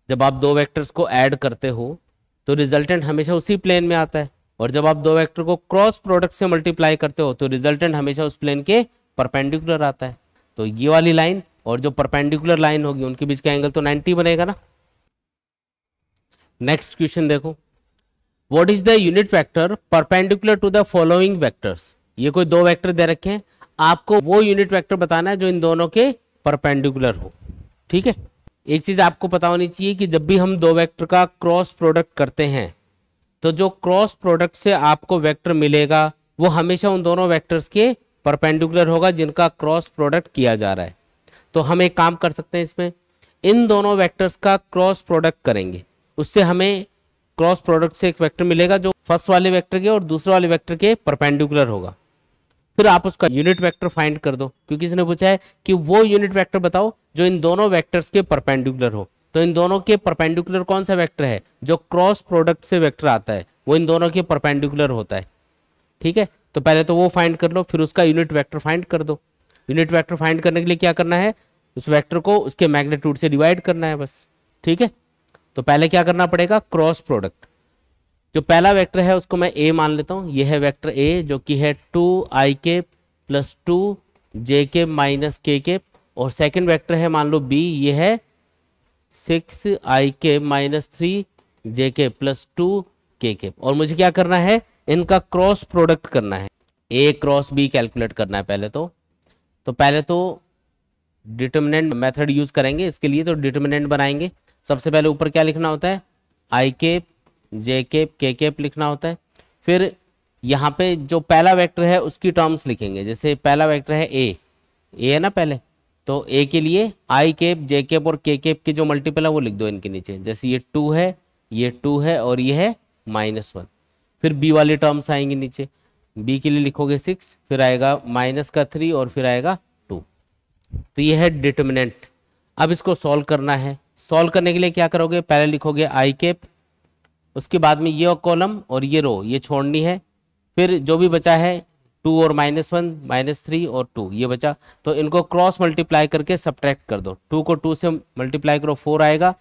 जब आप दो वेक्टर्स को ऐड करते हो तो रिजल्टेंट हमेशा उसी प्लेन में आता है, और जब आप दो वेक्टर को क्रॉस प्रोडक्ट से मल्टीप्लाई करते हो तो रिजल्टेंट हमेशा उस प्लेन के परपेंडिकुलर आता है। तो ये वाली लाइन और जो परपेंडिकुलर लाइन होगी उनके बीच का एंगल तो 90 बनेगा ना। नेक्स्ट क्वेश्चन देखो, what is the unit vector perpendicular to the following vectors. ये कोई दो वेक्टर दे रखे हैं, आपको वो यूनिट वेक्टर बताना है जो इन दोनों के परपेंडिकुलर हो। ठीक है, एक चीज आपको पता होनी चाहिए कि जब भी हम दो वेक्टर का क्रॉस प्रोडक्ट करते हैं तो जो क्रॉस प्रोडक्ट से आपको वेक्टर मिलेगा वो हमेशा उन दोनों वेक्टर्स के परपेंडिकुलर होगा जिनका क्रॉस प्रोडक्ट किया जा रहा है। तो हम एक काम कर सकते हैं, इसमें इन दोनों वेक्टर्स का क्रॉस प्रोडक्ट करेंगे, उससे हमें क्रॉस प्रोडक्ट से एक वेक्टर मिलेगा जो फर्स्ट वाले वेक्टर के और दूसरे वाले वेक्टर के परपेंडिकुलर होगा। फिर आप उसका यूनिट वेक्टर फाइंड कर दो, क्योंकि इसने पूछा है कि वो यूनिट वेक्टर बताओ जो इन दोनों वेक्टर्स के परपेंडिकुलर हो। तो इन दोनों के परपेंडिकुलर कौन सा वेक्टर है? जो क्रॉस प्रोडक्ट से वेक्टर आता है वो इन दोनों के परपेंडिकुलर होता है। ठीक है, तो पहले तो वो फाइंड कर लो, फिर उसका यूनिट वेक्टर फाइंड कर दो। यूनिट वेक्टर फाइंड करने के लिए क्या करना है? उस वेक्टर को उसके मैग्नीट्यूड से डिवाइड करना है बस। ठीक है, तो पहले क्या करना पड़ेगा? Cross product. जो पहला वेक्टर है उसको मैं ए मान लेता हूं, ये है वेक्टर ए जो कि है 2ik plus 2jk minus kk, और सेकंड वेक्टर है मान लो बी, ये है 6ik minus 3jk plus 2kk। और मुझे क्या करना है? इनका क्रॉस प्रोडक्ट करना है, ए क्रॉस बी कैलकुलेट करना है पहले पहले तो डिटर्मिनेंट मेथड यूज करेंगे इसके लिए। तो डिटर्मिनेंट बनाएंगे, सबसे पहले ऊपर क्या लिखना होता है? i cap, j cap, k cap लिखना होता है। फिर यहाँ पे जो पहला वेक्टर है उसकी टर्म्स लिखेंगे। जैसे पहला वेक्टर है ए है ना पहले, तो ए के लिए आई कैप जे कैप और के कैप के जो मल्टीपल है वो लिख दो इनके नीचे। जैसे ये 2 है, ये 2 है और ये है -1। फिर बी वाली टर्म्स आएंगे नीचे, बी के लिए लिखोगे 6, फिर आएगा -3 और फिर आएगा 2। तो ये है डिटर्मिनेंट। अब इसको सॉल्व करना है। सॉल्व करने के लिए क्या करोगे, पहले लिखोगे आई कैप, उसके बाद में ये कॉलम और ये रो ये छोड़नी है, फिर जो भी बचा है 2 और -1 -3 और 2 ये बचा, तो इनको क्रॉस मल्टीप्लाई करके सब्ट्रैक्ट कर दो। 2 को 2 से मल्टीप्लाई करो 4 आएगा,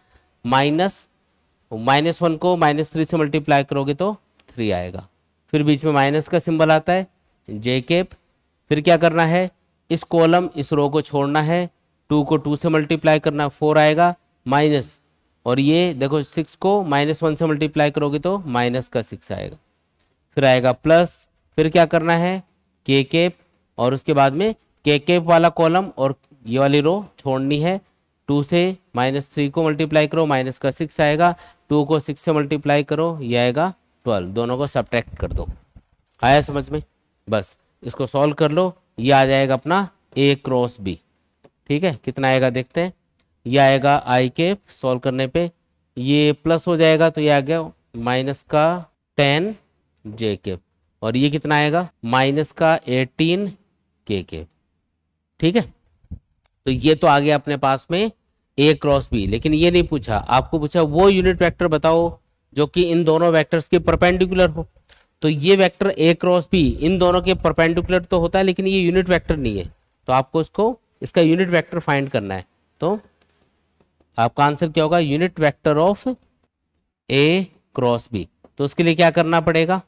-1 को -3 से मल्टीप्लाई करोगे तो 3 आएगा। फिर बीच में माइनस का सिंबल आता है जे कैप। फिर क्या करना है, इस कॉलम इस रो को छोड़ना है, 2 को 2 से मल्टीप्लाई करना 4 आएगा, माइनस और ये देखो 6 को -1 से मल्टीप्लाई करोगे तो -6 आएगा। फिर आएगा प्लस, फिर क्या करना है के कैप और उसके बाद में के कैप वाला कॉलम और ये वाली रो छोड़नी है। 2 से -3 को मल्टीप्लाई करो -6 आएगा, 2 को 6 से मल्टीप्लाई करो ये आएगा 12, दोनों को सब्ट्रैक्ट कर दो। आया समझ में? बस इसको सॉल्व कर लो, ये आ जाएगा अपना a क्रॉस b। ठीक है, कितना आएगा देखते हैं। ये आएगा आई कैप, सॉल्व करने पे ये प्लस हो जाएगा तो ये आ गया -10 जे कैप और ये कितना आएगा -18 के कैप। ठीक है, तो ये तो आ गया अपने पास में a क्रॉस b। लेकिन ये नहीं पूछा, आपको पूछा वो यूनिट वेक्टर बताओ जो कि इन दोनों वेक्टर्स के परपेंडिकुलर हो। तो ये वेक्टर a क्रॉस b इन दोनों के परपेंडिकुलर तो होता है, लेकिन ये यूनिट वेक्टर नहीं है, तो आपको इसका यूनिट वेक्टर फाइंड करना है। तो आपका आंसर क्या होगा, unit vector of a cross b। तो उसके लिए क्या करना पड़ेगा,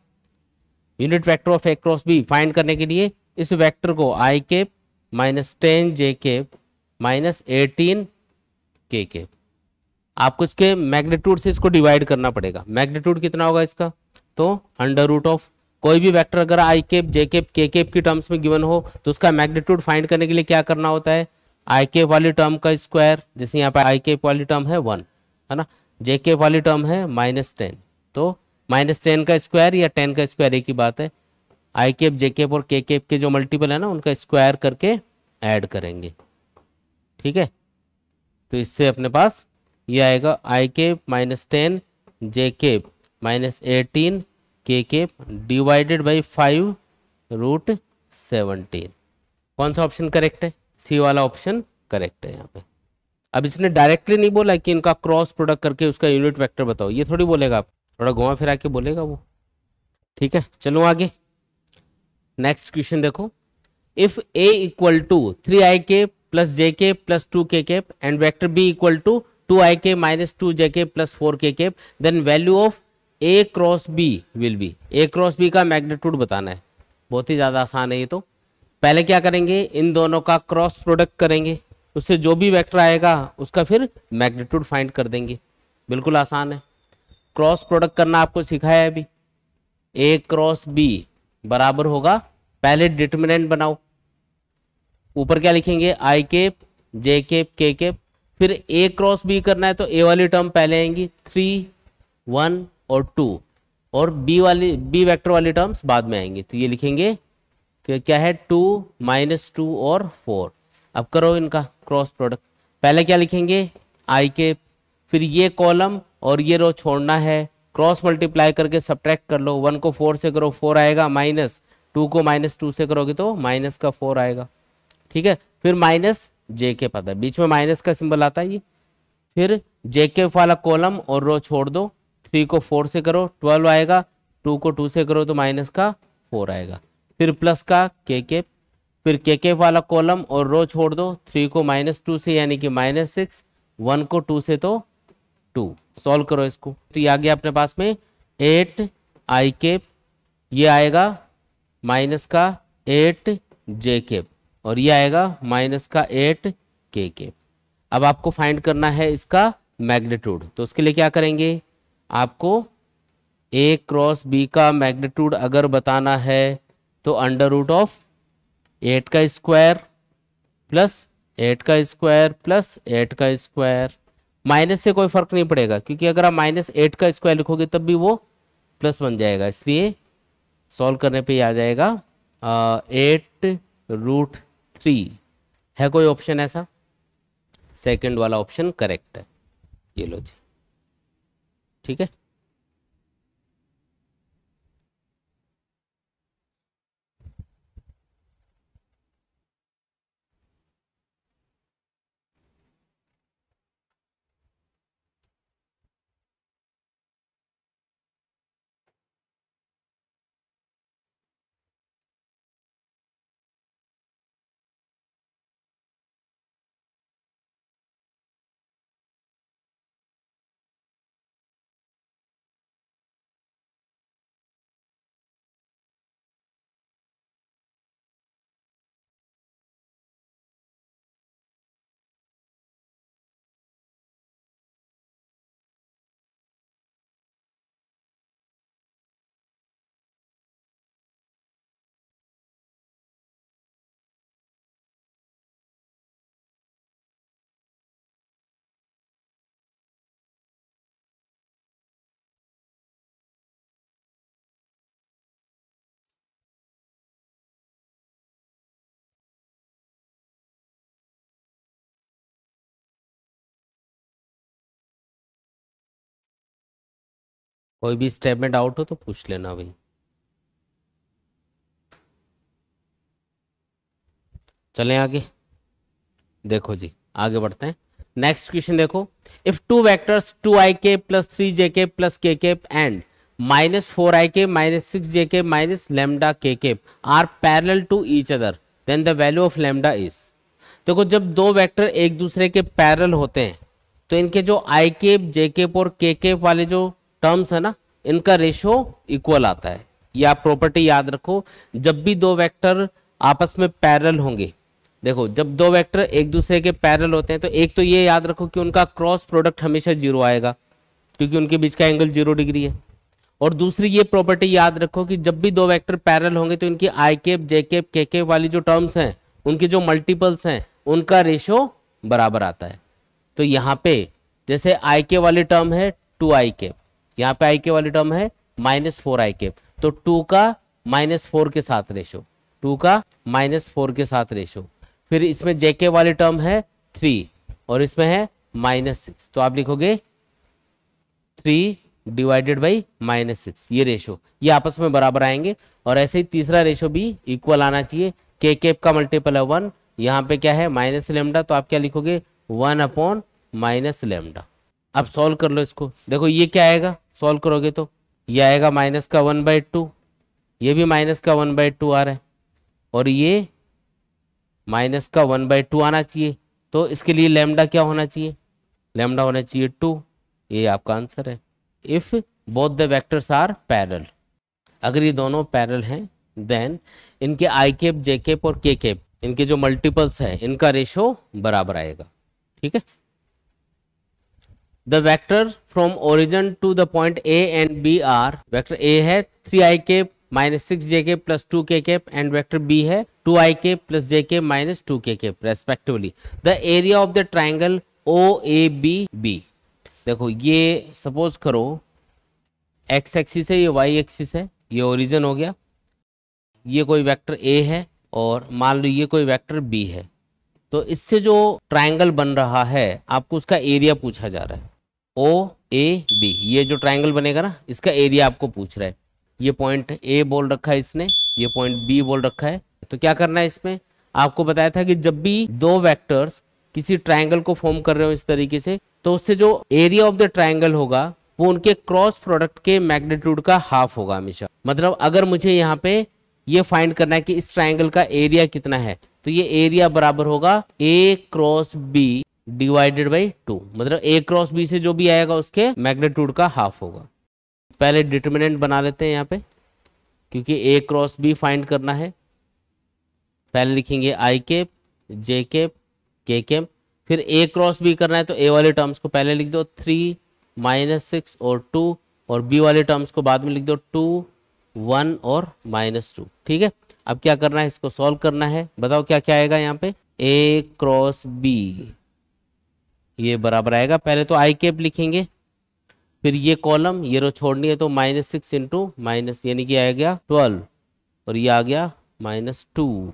unit vector of a cross b find करने के लिए इस वेक्टर को आई कैप -10 जे कैप -18 के कैप, आपको इसके मैग्नीट्यूड से इसको डिवाइड करना पड़ेगा। मैग्नीट्यूड कितना होगा इसका, तो √ ऑफ कोई भी वेक्टर अगर आई कैप जे कैप के कैप की टर्म्स में गिवन हो तो उसका मैग्नीट्यूड फाइंड करने के लिए क्या करना होता है, आई कैप वाली टर्म का स्क्वायर, जैसे यहाँ पे आई कैप वाली टर्म है 1 है ना, जे कैप वाली टर्म है -10, तो -10 का स्क्वायर या 10 का स्क्वायर एक ही बात है। आई कैप जे कैप और के कैप के जो मल्टीपल है ना उनका स्क्वायर करके ऐड करेंगे। ठीक है, तो इससे अपने पास ये आएगा आई कैप -10 जे कैप -18 के कैप डिवाइडेड बाई 5√17। कौन सा ऑप्शन करेक्ट है, सी वाला ऑप्शन करेक्ट है यहाँ पे। अब इसने डायरेक्टली नहीं बोला कि इनका क्रॉस प्रोडक्ट करके उसका यूनिट वेक्टर बताओ, ये थोड़ी बोलेगा, आप थोड़ा घुमा फिरा के बोलेगा वो। ठीक है, चलो आगे नेक्स्ट क्वेश्चन देखो। If a equal to 3i k plus j k plus 2k cap and vector b equal to 2i k minus 2j k plus 4k cap, then value of a cross b will be. a cross b का magnitude बताना है, बहुत ही ज़्यादा आसान है ये। तो पहले क्या करेंगे, इन दोनों का क्रॉस प्रोडक्ट करेंगे, उससे जो भी वेक्टर आएगा उसका फिर मैग्नीट्यूड फाइंड कर देंगे। बिल्कुल आसान है, क्रॉस प्रोडक्ट करना आपको सिखाया है अभी। a क्रॉस b बराबर होगा, पहले डिटर्मिनेंट बनाओ, ऊपर क्या लिखेंगे आई कैप जे कैप के कैप, फिर a क्रॉस b करना है तो a वाली टर्म पहले आएंगी 3 1 और 2 और b वेक्टर वाली टर्म्स बाद में आएंगी। तो ये लिखेंगे कि क्या है 2 -2 और 4। अब करो इनका क्रॉस प्रोडक्ट, पहले क्या लिखेंगे आई कैप, फिर ये कॉलम और ये रो छोड़ना है, क्रॉस मल्टीप्लाई करके सब्ट्रैक्ट कर लो। 1 को 4 से करो 4 आएगा, -2 को -2 से करोगे तो -4 आएगा। ठीक है, फिर माइनस जे के पता है, बीच में माइनस का सिंबल आता है ये, फिर जे के वाला कॉलम और रो छोड़ दो, 3 को 4 से करो 12 आएगा, 2 को 2 से करो तो -4 आएगा, फिर प्लस का के के, फिर के वाला कॉलम और रो छोड़ दो, 3 को -2 से यानी कि -6, 1 को 2 से तो 2। सॉल्व करो इसको, तो ये आ गया अपने पास में 8 आई कैप, ये आएगा -8 जे कैप और ये आएगा -8 के कैप। अब आपको फाइंड करना है इसका मैग्नीट्यूड, तो उसके लिए क्या करेंगे, आपको a क्रॉस b का मैग्नीट्यूड अगर बताना है तो √ 8 का स्क्वायर प्लस 8 का स्क्वायर प्लस 8 का स्क्वायर, माइनस से कोई फर्क नहीं पड़ेगा क्योंकि अगर आप -8 का स्क्वायर लिखोगे तब भी वो प्लस बन जाएगा, इसलिए सॉल्व करने पे ये आ जाएगा 8√3। है कोई ऑप्शन ऐसा? सेकंड वाला ऑप्शन करेक्ट है। ये लो जी, ठीक है। कोई भी स्टेप में डाउट हो तो पूछ लेना भाई। चलें आगे, देखो जी आगे बढ़ते हैं। नेक्स्ट क्वेश्चन देखो, if two vectors 2ik plus 3jk plus kk and -4ik -6jk minus lambda kk are parallel to each other then the value of lambda is. देखो जब दो वेक्टर एक दूसरे के पैरेलल होते हैं तो इनके जो आई केप जे केप और के केप वाले जो टर्म्स है ना, इनका रेशियो इक्वल आता है। ये आप प्रॉपर्टी याद रखो, जब भी दो वेक्टर आपस में पैरेलल होंगे, देखो जब दो वेक्टर एक दूसरे के पैरेलल होते हैं तो एक तो ये याद रखो कि उनका क्रॉस प्रोडक्ट हमेशा जीरो आएगा क्योंकि उनके बीच का एंगल 0 डिग्री है। और दूसरी ये प्रॉपर्टी याद रखो कि जब भी दो वेक्टर पैरेलल होंगे तो इनकी आई केप जे केप के केप वाली जो टर्म्स हैं, उनके जो मल्टीपल्स हैं, उनका रेशियो बराबर आता है। तो यहाँ पे जैसे आई के वाली टर्म है 2i केप, यहाँ पे आई के वाली टर्म है -4i केप, तो 2 का -4 के साथ रेशो, 2 का -4 के साथ रेशो। फिर इसमें जेके वाली टर्म है 3 और इसमें है -6, तो आप लिखोगे 3 डिवाइडेड बाई -6, ये रेशो, ये आपस में बराबर आएंगे। और ऐसे ही तीसरा रेशो भी इक्वल आना चाहिए। के केप का मल्टीपल है 1, यहाँ पे क्या है माइनस लेमडा, तो आप क्या लिखोगे 1/- लेमडा। अब सॉल्व कर लो इसको, देखो ये क्या आएगा, सॉल्व करोगे तो ये आएगा माइनस का 1/2, ये भी माइनस का 1/2 आ रहा है, और ये माइनस का 1/2 आना चाहिए। तो इसके लिए लेमडा क्या होना चाहिए, लेमडा होना चाहिए 2। ये आपका आंसर है। If both the vectors are parallel, अगर ये दोनों पैरेलल हैं देन इनके आई केप जे केप और के केप, इनके जो मल्टीपल्स है, इनका रेशो बराबर आएगा। ठीक है, the vector from origin to the point A and B are, vector A है 3i cap -6jk plus 2k cap and vector B है 2i cap plus jk minus 2k cap respectively. The area of the triangle OABB, देखो ये suppose करो x axis है, ये y axis है, ये origin हो गया, ये कोई वेक्टर A है और मान लो ये कोई वेक्टर B है। तो इससे जो ट्राइंगल बन रहा है आपको उसका एरिया पूछा जा रहा है, OAB, ये जो ट्राइंगल बनेगा ना इसका एरिया आपको पूछ रहा है। ये पॉइंट A बोल रखा है इसने, ये पॉइंट B बोल रखा है। तो क्या करना है, इसमें आपको बताया था कि जब भी दो वेक्टर्स किसी ट्राइंगल को फॉर्म कर रहे हो इस तरीके से, तो उससे जो एरिया ऑफ द ट्राइंगल होगा वो उनके क्रॉस प्रोडक्ट के मैग्नीट्यूड का हाफ होगा हमेशा। मतलब अगर मुझे यहाँ पे ये फाइंड करना है कि इस ट्राइंगल का एरिया कितना है, तो ये एरिया बराबर होगा A cross B divided by 2, मतलब A क्रॉस B से जो भी आएगा उसके मैग्नीट्यूड का हाफ होगा। पहले डिटरमिनेंट बना लेते हैं यहाँ पे, क्योंकि A क्रॉस B फाइंड करना है। पहले लिखेंगे आई केप जे केप के केप, फिर A क्रॉस B करना है तो A वाले टर्म्स को पहले लिख दो 3 -6 और 2, और B वाले टर्म्स को बाद में लिख दो 2 1 और -2। ठीक है, अब क्या करना है, इसको सॉल्व करना है। बताओ क्या क्या आएगा यहाँ पे, A क्रॉस B ये बराबर आएगा, पहले तो आई केप लिखेंगे, फिर ये कॉलम, ये रो छोड़नी है तो -6 इंटू माइनस, यानी कि आ गया 12, और ये आ गया -2,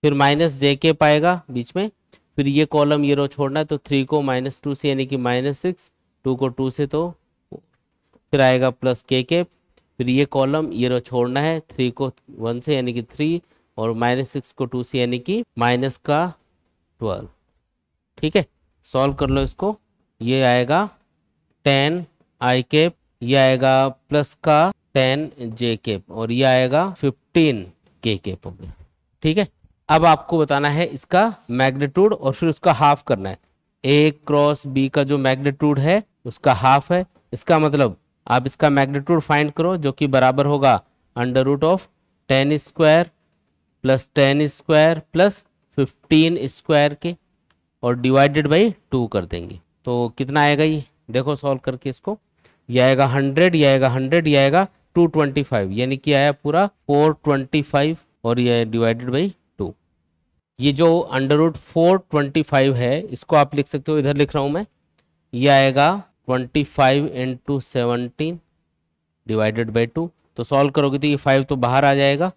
फिर माइनस जे के पाएगा बीच में, फिर ये कॉलम ये रो छोड़ना है तो 3 को -2 से यानी कि -6, 2 को 2 से तो 4, फिर आएगा प्लस के, फिर ये कॉलम ये रो छोड़ना है, 3 को 1 से यानी कि 3, और -6 को 2 से यानी कि माइनस का 12। ठीक है, सॉल्व कर लो इसको। ये आएगा 10 आई कैप, ये आएगा प्लस का 10 जे कैप, और ये आएगा 15 के कैप हो गया। ठीक है, अब आपको बताना है इसका मैग्नीट्यूड और फिर उसका हाफ करना है। ए क्रॉस बी का जो मैग्नीट्यूड है उसका हाफ है, इसका मतलब आप इसका मैग्नीट्यूड फाइंड करो जो कि बराबर होगा √10² प्लस 10² प्लस 15² के, और डिवाइडेड बाई 2 कर देंगे तो कितना आएगा ये देखो सॉल्व करके इसको। ये आएगा 100, ये आएगा 100, ये आएगा 225, यानी कि आया पूरा 425, और ये डिवाइडेड बाई 2। ये जो √425 है इसको आप लिख सकते हो, इधर लिख रहा हूं मैं, ये आएगा 25 इंटू 17 डिवाइडेड बाई 2। तो सॉल्व करोगे तो ये 5 तो बाहर आ जाएगा,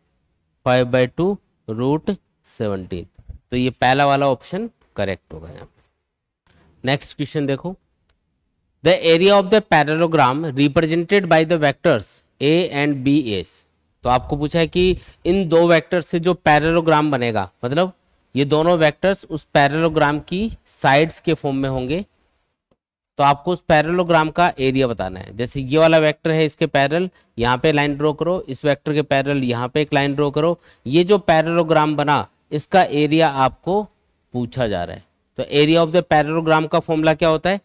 5/2 √17। तो ये पहला वाला ऑप्शन करेक्ट होगा यहाँ पे। नेक्स्ट क्वेश्चन देखो, the area of the parallelogram represented by the vectors a and b is। तो आपको पूछा है कि इन दो वेक्टर्स से जो पैरेललोग्राम बनेगा, मतलब ये दोनों वेक्टर्स उस पैरेललोग्राम की साइड्स के फॉर्म में होंगे, तो आपको उस पैरेललोग्राम का एरिया बताना है। जैसे ये वाला वेक्टर है, इसके पैरेलल यहाँ पे लाइन ड्रॉ करो, इस वेक्टर के पैरेलल यहाँ पे एक लाइन ड्रॉ करो, ये जो पैरेललोग्राम बना इसका एरिया आपको पूछा जा रहा है। तो एरिया ऑफ द पैरेललोग्राम का फॉर्मूला क्या होता है,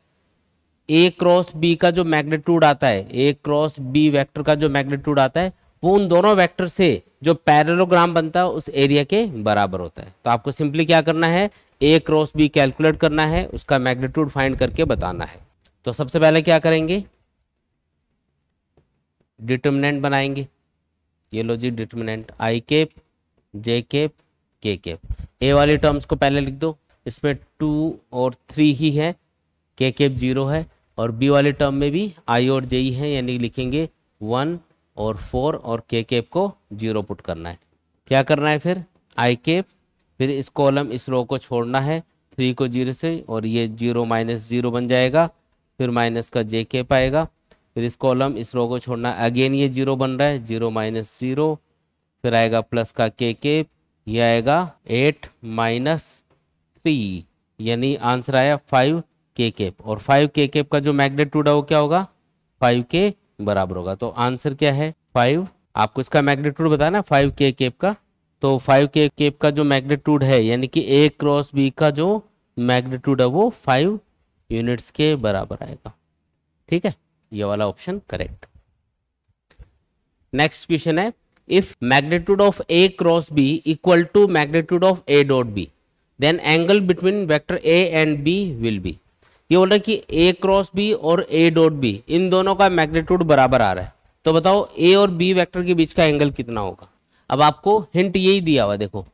ए क्रॉस बी का जो मैग्नीट्यूड आता है, ए क्रॉस बी वेक्टर का जो मैग्नीट्यूड आता है वो उन दोनों वेक्टर से जो पैरेललोग्राम बनता है उस एरिया के बराबर होता है। तो आपको सिंपली क्या करना है, ए क्रॉस बी कैलकुलेट करना है, उसका मैग्नीट्यूड फाइंड करके बताना है। तो सबसे पहले क्या करेंगे, डिटरमिनेंट बनाएंगे। ये लो जी डिटरमिनेंट, आई कैप, जे कैप, के कैप। ए वाली टर्म्स को पहले लिख दो, इसमें 2 और 3 ही है, के कैप 0 है, और बी वाले टर्म में भी आई और जे ही है, यानी लिखेंगे 1 और 4, और के कैप को 0 पुट करना है। क्या करना है फिर, आई कैप, फिर इस कॉलम इस रो को छोड़ना है 3 को 0 से, और ये 0 -0 बन जाएगा, फिर माइनस का जे कैप आएगा, फिर इस कॉलम इस रो को छोड़ना, अगेन ये 0 बन रहा है, 0 -0, फिर आएगा प्लस का के कैप, ये आएगा 8 -3, यानी आंसर आया 5 के कैप, और 5 के कैप का जो मैग्नीट्यूड है वो क्या होगा, 5 के बराबर होगा। तो आंसर क्या है 5। आपको इसका मैग्नीट्यूड बताना 5 के कैप का, तो 5 के कैप का जो मैग्नीट्यूड है यानी कि ए क्रॉस बी का जो मैग्नीट्यूड है वो 5 यूनिट्स के बराबर आएगा। ठीक है, ये वाला ऑप्शन करेक्ट। नेक्स्ट क्वेश्चन है, if magnitude of A cross B equal to magnitude of A dot B then angle between vector A and B will be. ये बोल रहा है कि ए क्रॉस बी और ए डॉट बी इन दोनों का magnitude बराबर आ रहा है, तो बताओ ए और बी वेक्टर के बीच का एंगल कितना होगा। अब आपको हिंट यही दिया हुआ, देखो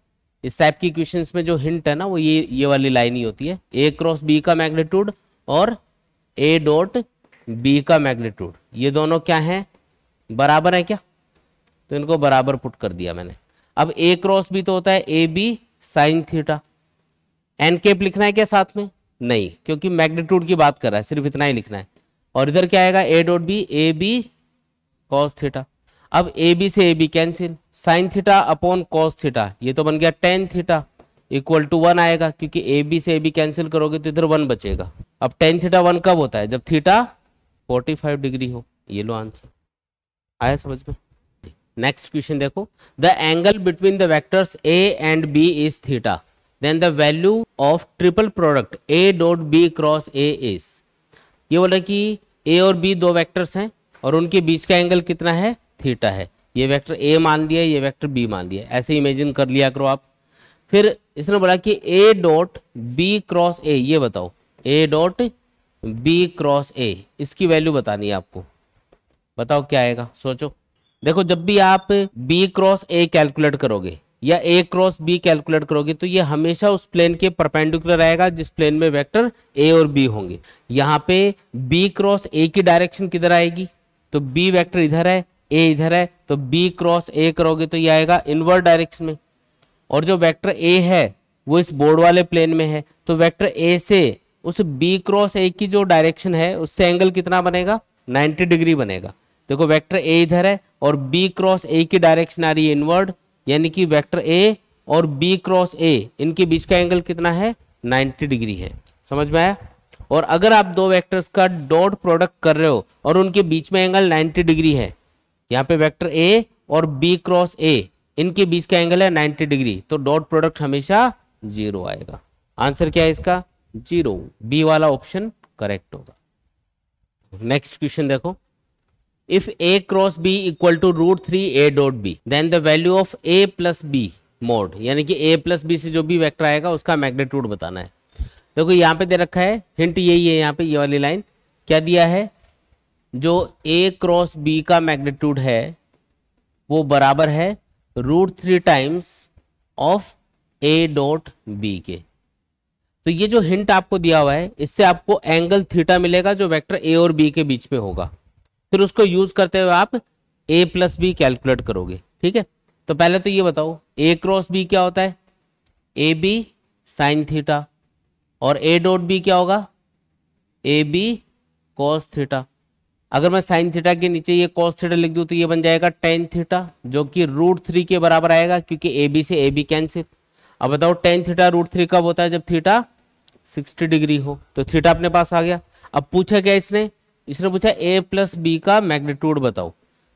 इस टाइप की क्वेश्चंस में जो हिंट है ना वो ये वाली लाइन ही होती है, ए क्रॉस बी का मैग्नीट्यूड और ए डॉट बी का मैग्नीट्यूड, ये दोनों क्या है, बराबर है क्या, तो इनको बराबर पुट कर दिया मैंने। अब ए क्रॉस बी तो होता है A B sine theta, N cap लिखना है क्या साथ में, नहीं, क्योंकि मैग्नीट्यूड की बात कर रहा है, सिर्फ इतना ही लिखना है। और इधर क्या आएगा, A dot B A B cos theta. अब ए बी से A B cancel, sine theta upon cos theta, ये तो बन गया टेन थीटा इक्वल टू 1 आएगा, क्योंकि ए बी से ए बी कैंसिल करोगे तो इधर 1 बचेगा। अब टेन थीटा 1 कब होता है, जब थीटा 45 डिग्री हो। ये लो आंसर आया समझ में। नेक्स्ट क्वेश्चन देखो, the angle between the vectors A and B is theta, then the value of triple product A dot B cross A is. ये बोल रहा है कि ए और बी दो वेक्टर्स हैं और उनके बीच का एंगल कितना है, थीटा है। ये वेक्टर ए मान लिया, ये वेक्टर बी मान लिया, ऐसे इमेजिन कर लिया करो आप। फिर इसने बोला कि ए डॉट बी क्रॉस ए, ये बताओ A dot B cross A, इसकी वैल्यू बतानी है आपको, बताओ क्या आएगा, सोचो। देखो जब भी आप बी क्रॉस ए कैलकुलेट करोगे या ए क्रॉस बी कैलकुलेट करोगे तो ये हमेशा उस प्लेन के परपेंडिकुलर आएगा जिस प्लेन में वेक्टर ए और बी होंगे। यहाँ पे बी क्रॉस ए की डायरेक्शन किधर आएगी, तो बी वेक्टर इधर है, ए इधर है, तो बी क्रॉस ए करोगे तो ये आएगा इनवर्ट डायरेक्शन में। और जो वेक्टर ए है वो इस बोर्ड वाले प्लेन में है, तो वेक्टर ए से उस बी क्रॉस ए की जो डायरेक्शन है उससे एंगल कितना बनेगा, 90 डिग्री बनेगा। देखो वेक्टर ए इधर है और बी क्रॉस ए की डायरेक्शन आ रही है इनवर्ड, यानी कि वेक्टर ए और बी क्रॉस ए इनके बीच का एंगल कितना है, 90 डिग्री है। समझ में आया। और अगर आप दो वेक्टर्स का डॉट प्रोडक्ट कर रहे हो और उनके बीच में एंगल 90 डिग्री है, यहाँ पे वेक्टर ए और बी क्रॉस ए इनके बीच का एंगल है 90 डिग्री, तो डॉट प्रोडक्ट हमेशा 0 आएगा। आंसर क्या है इसका, 0। बी वाला ऑप्शन करेक्ट होगा। नेक्स्ट क्वेश्चन देखो, if A cross B equal to √3 a dot B then the value of a plus B mod, यानी कि a प्लस बी से जो भी वेक्टर आएगा उसका मैग्नीट्यूड बताना है। देखो यहाँ पे दे रखा है, हिंट यही है, यहाँ पे ये वाली लाइन क्या दिया है, जो a क्रॉस b का मैग्नीट्यूड है वो बराबर है √3 times of a dot B के। तो ये जो हिंट आपको दिया हुआ है इससे आपको एंगल थीटा मिलेगा जो वेक्टर ए और बी के बीच में होगा। फिर उसको यूज करते हुए आप a प्लस बी कैलकुलेट करोगे। ठीक है, तो पहले तो ये बताओ a क्रॉस बी क्या होता है, ए बी साइन थीटा, और a डॉट बी क्या होगा, ए बी कॉस थीटा। अगर मैं साइन थीटा के नीचे ये कॉस थीटा लिख दूं तो ये बन जाएगा टेन थीटा, जो कि √3 के बराबर आएगा क्योंकि ए बी से ए बी कैंसिल। अब बताओ टेन थीटा √3 कब होता है, जब थीटा 60 डिग्री हो, तो थीटा अपने पास आ गया। अब पूछा क्या इसने पूछा a प्लस बी का मैग्नीट्यूड बताओ।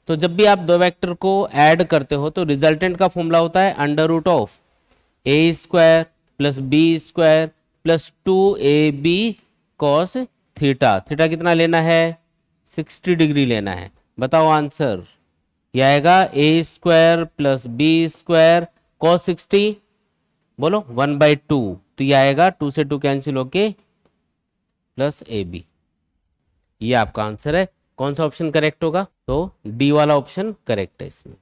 तो जब भी आप दो वेक्टर को ऐड करते हो तो रिजल्टेंट का फॉर्मूला होता है √a² plus b² plus 2ab cos theta. Theta कितना लेना है, 60 डिग्री लेना है। बताओ आंसर, यह आएगा a² प्लस b² cos 60, बोलो 1/2, तो यह आएगा 2 से 2 कैंसिल होके प्लस ab। ये आपका आंसर है। कौन सा ऑप्शन करेक्ट होगा, तो डी वाला ऑप्शन करेक्ट है इसमें।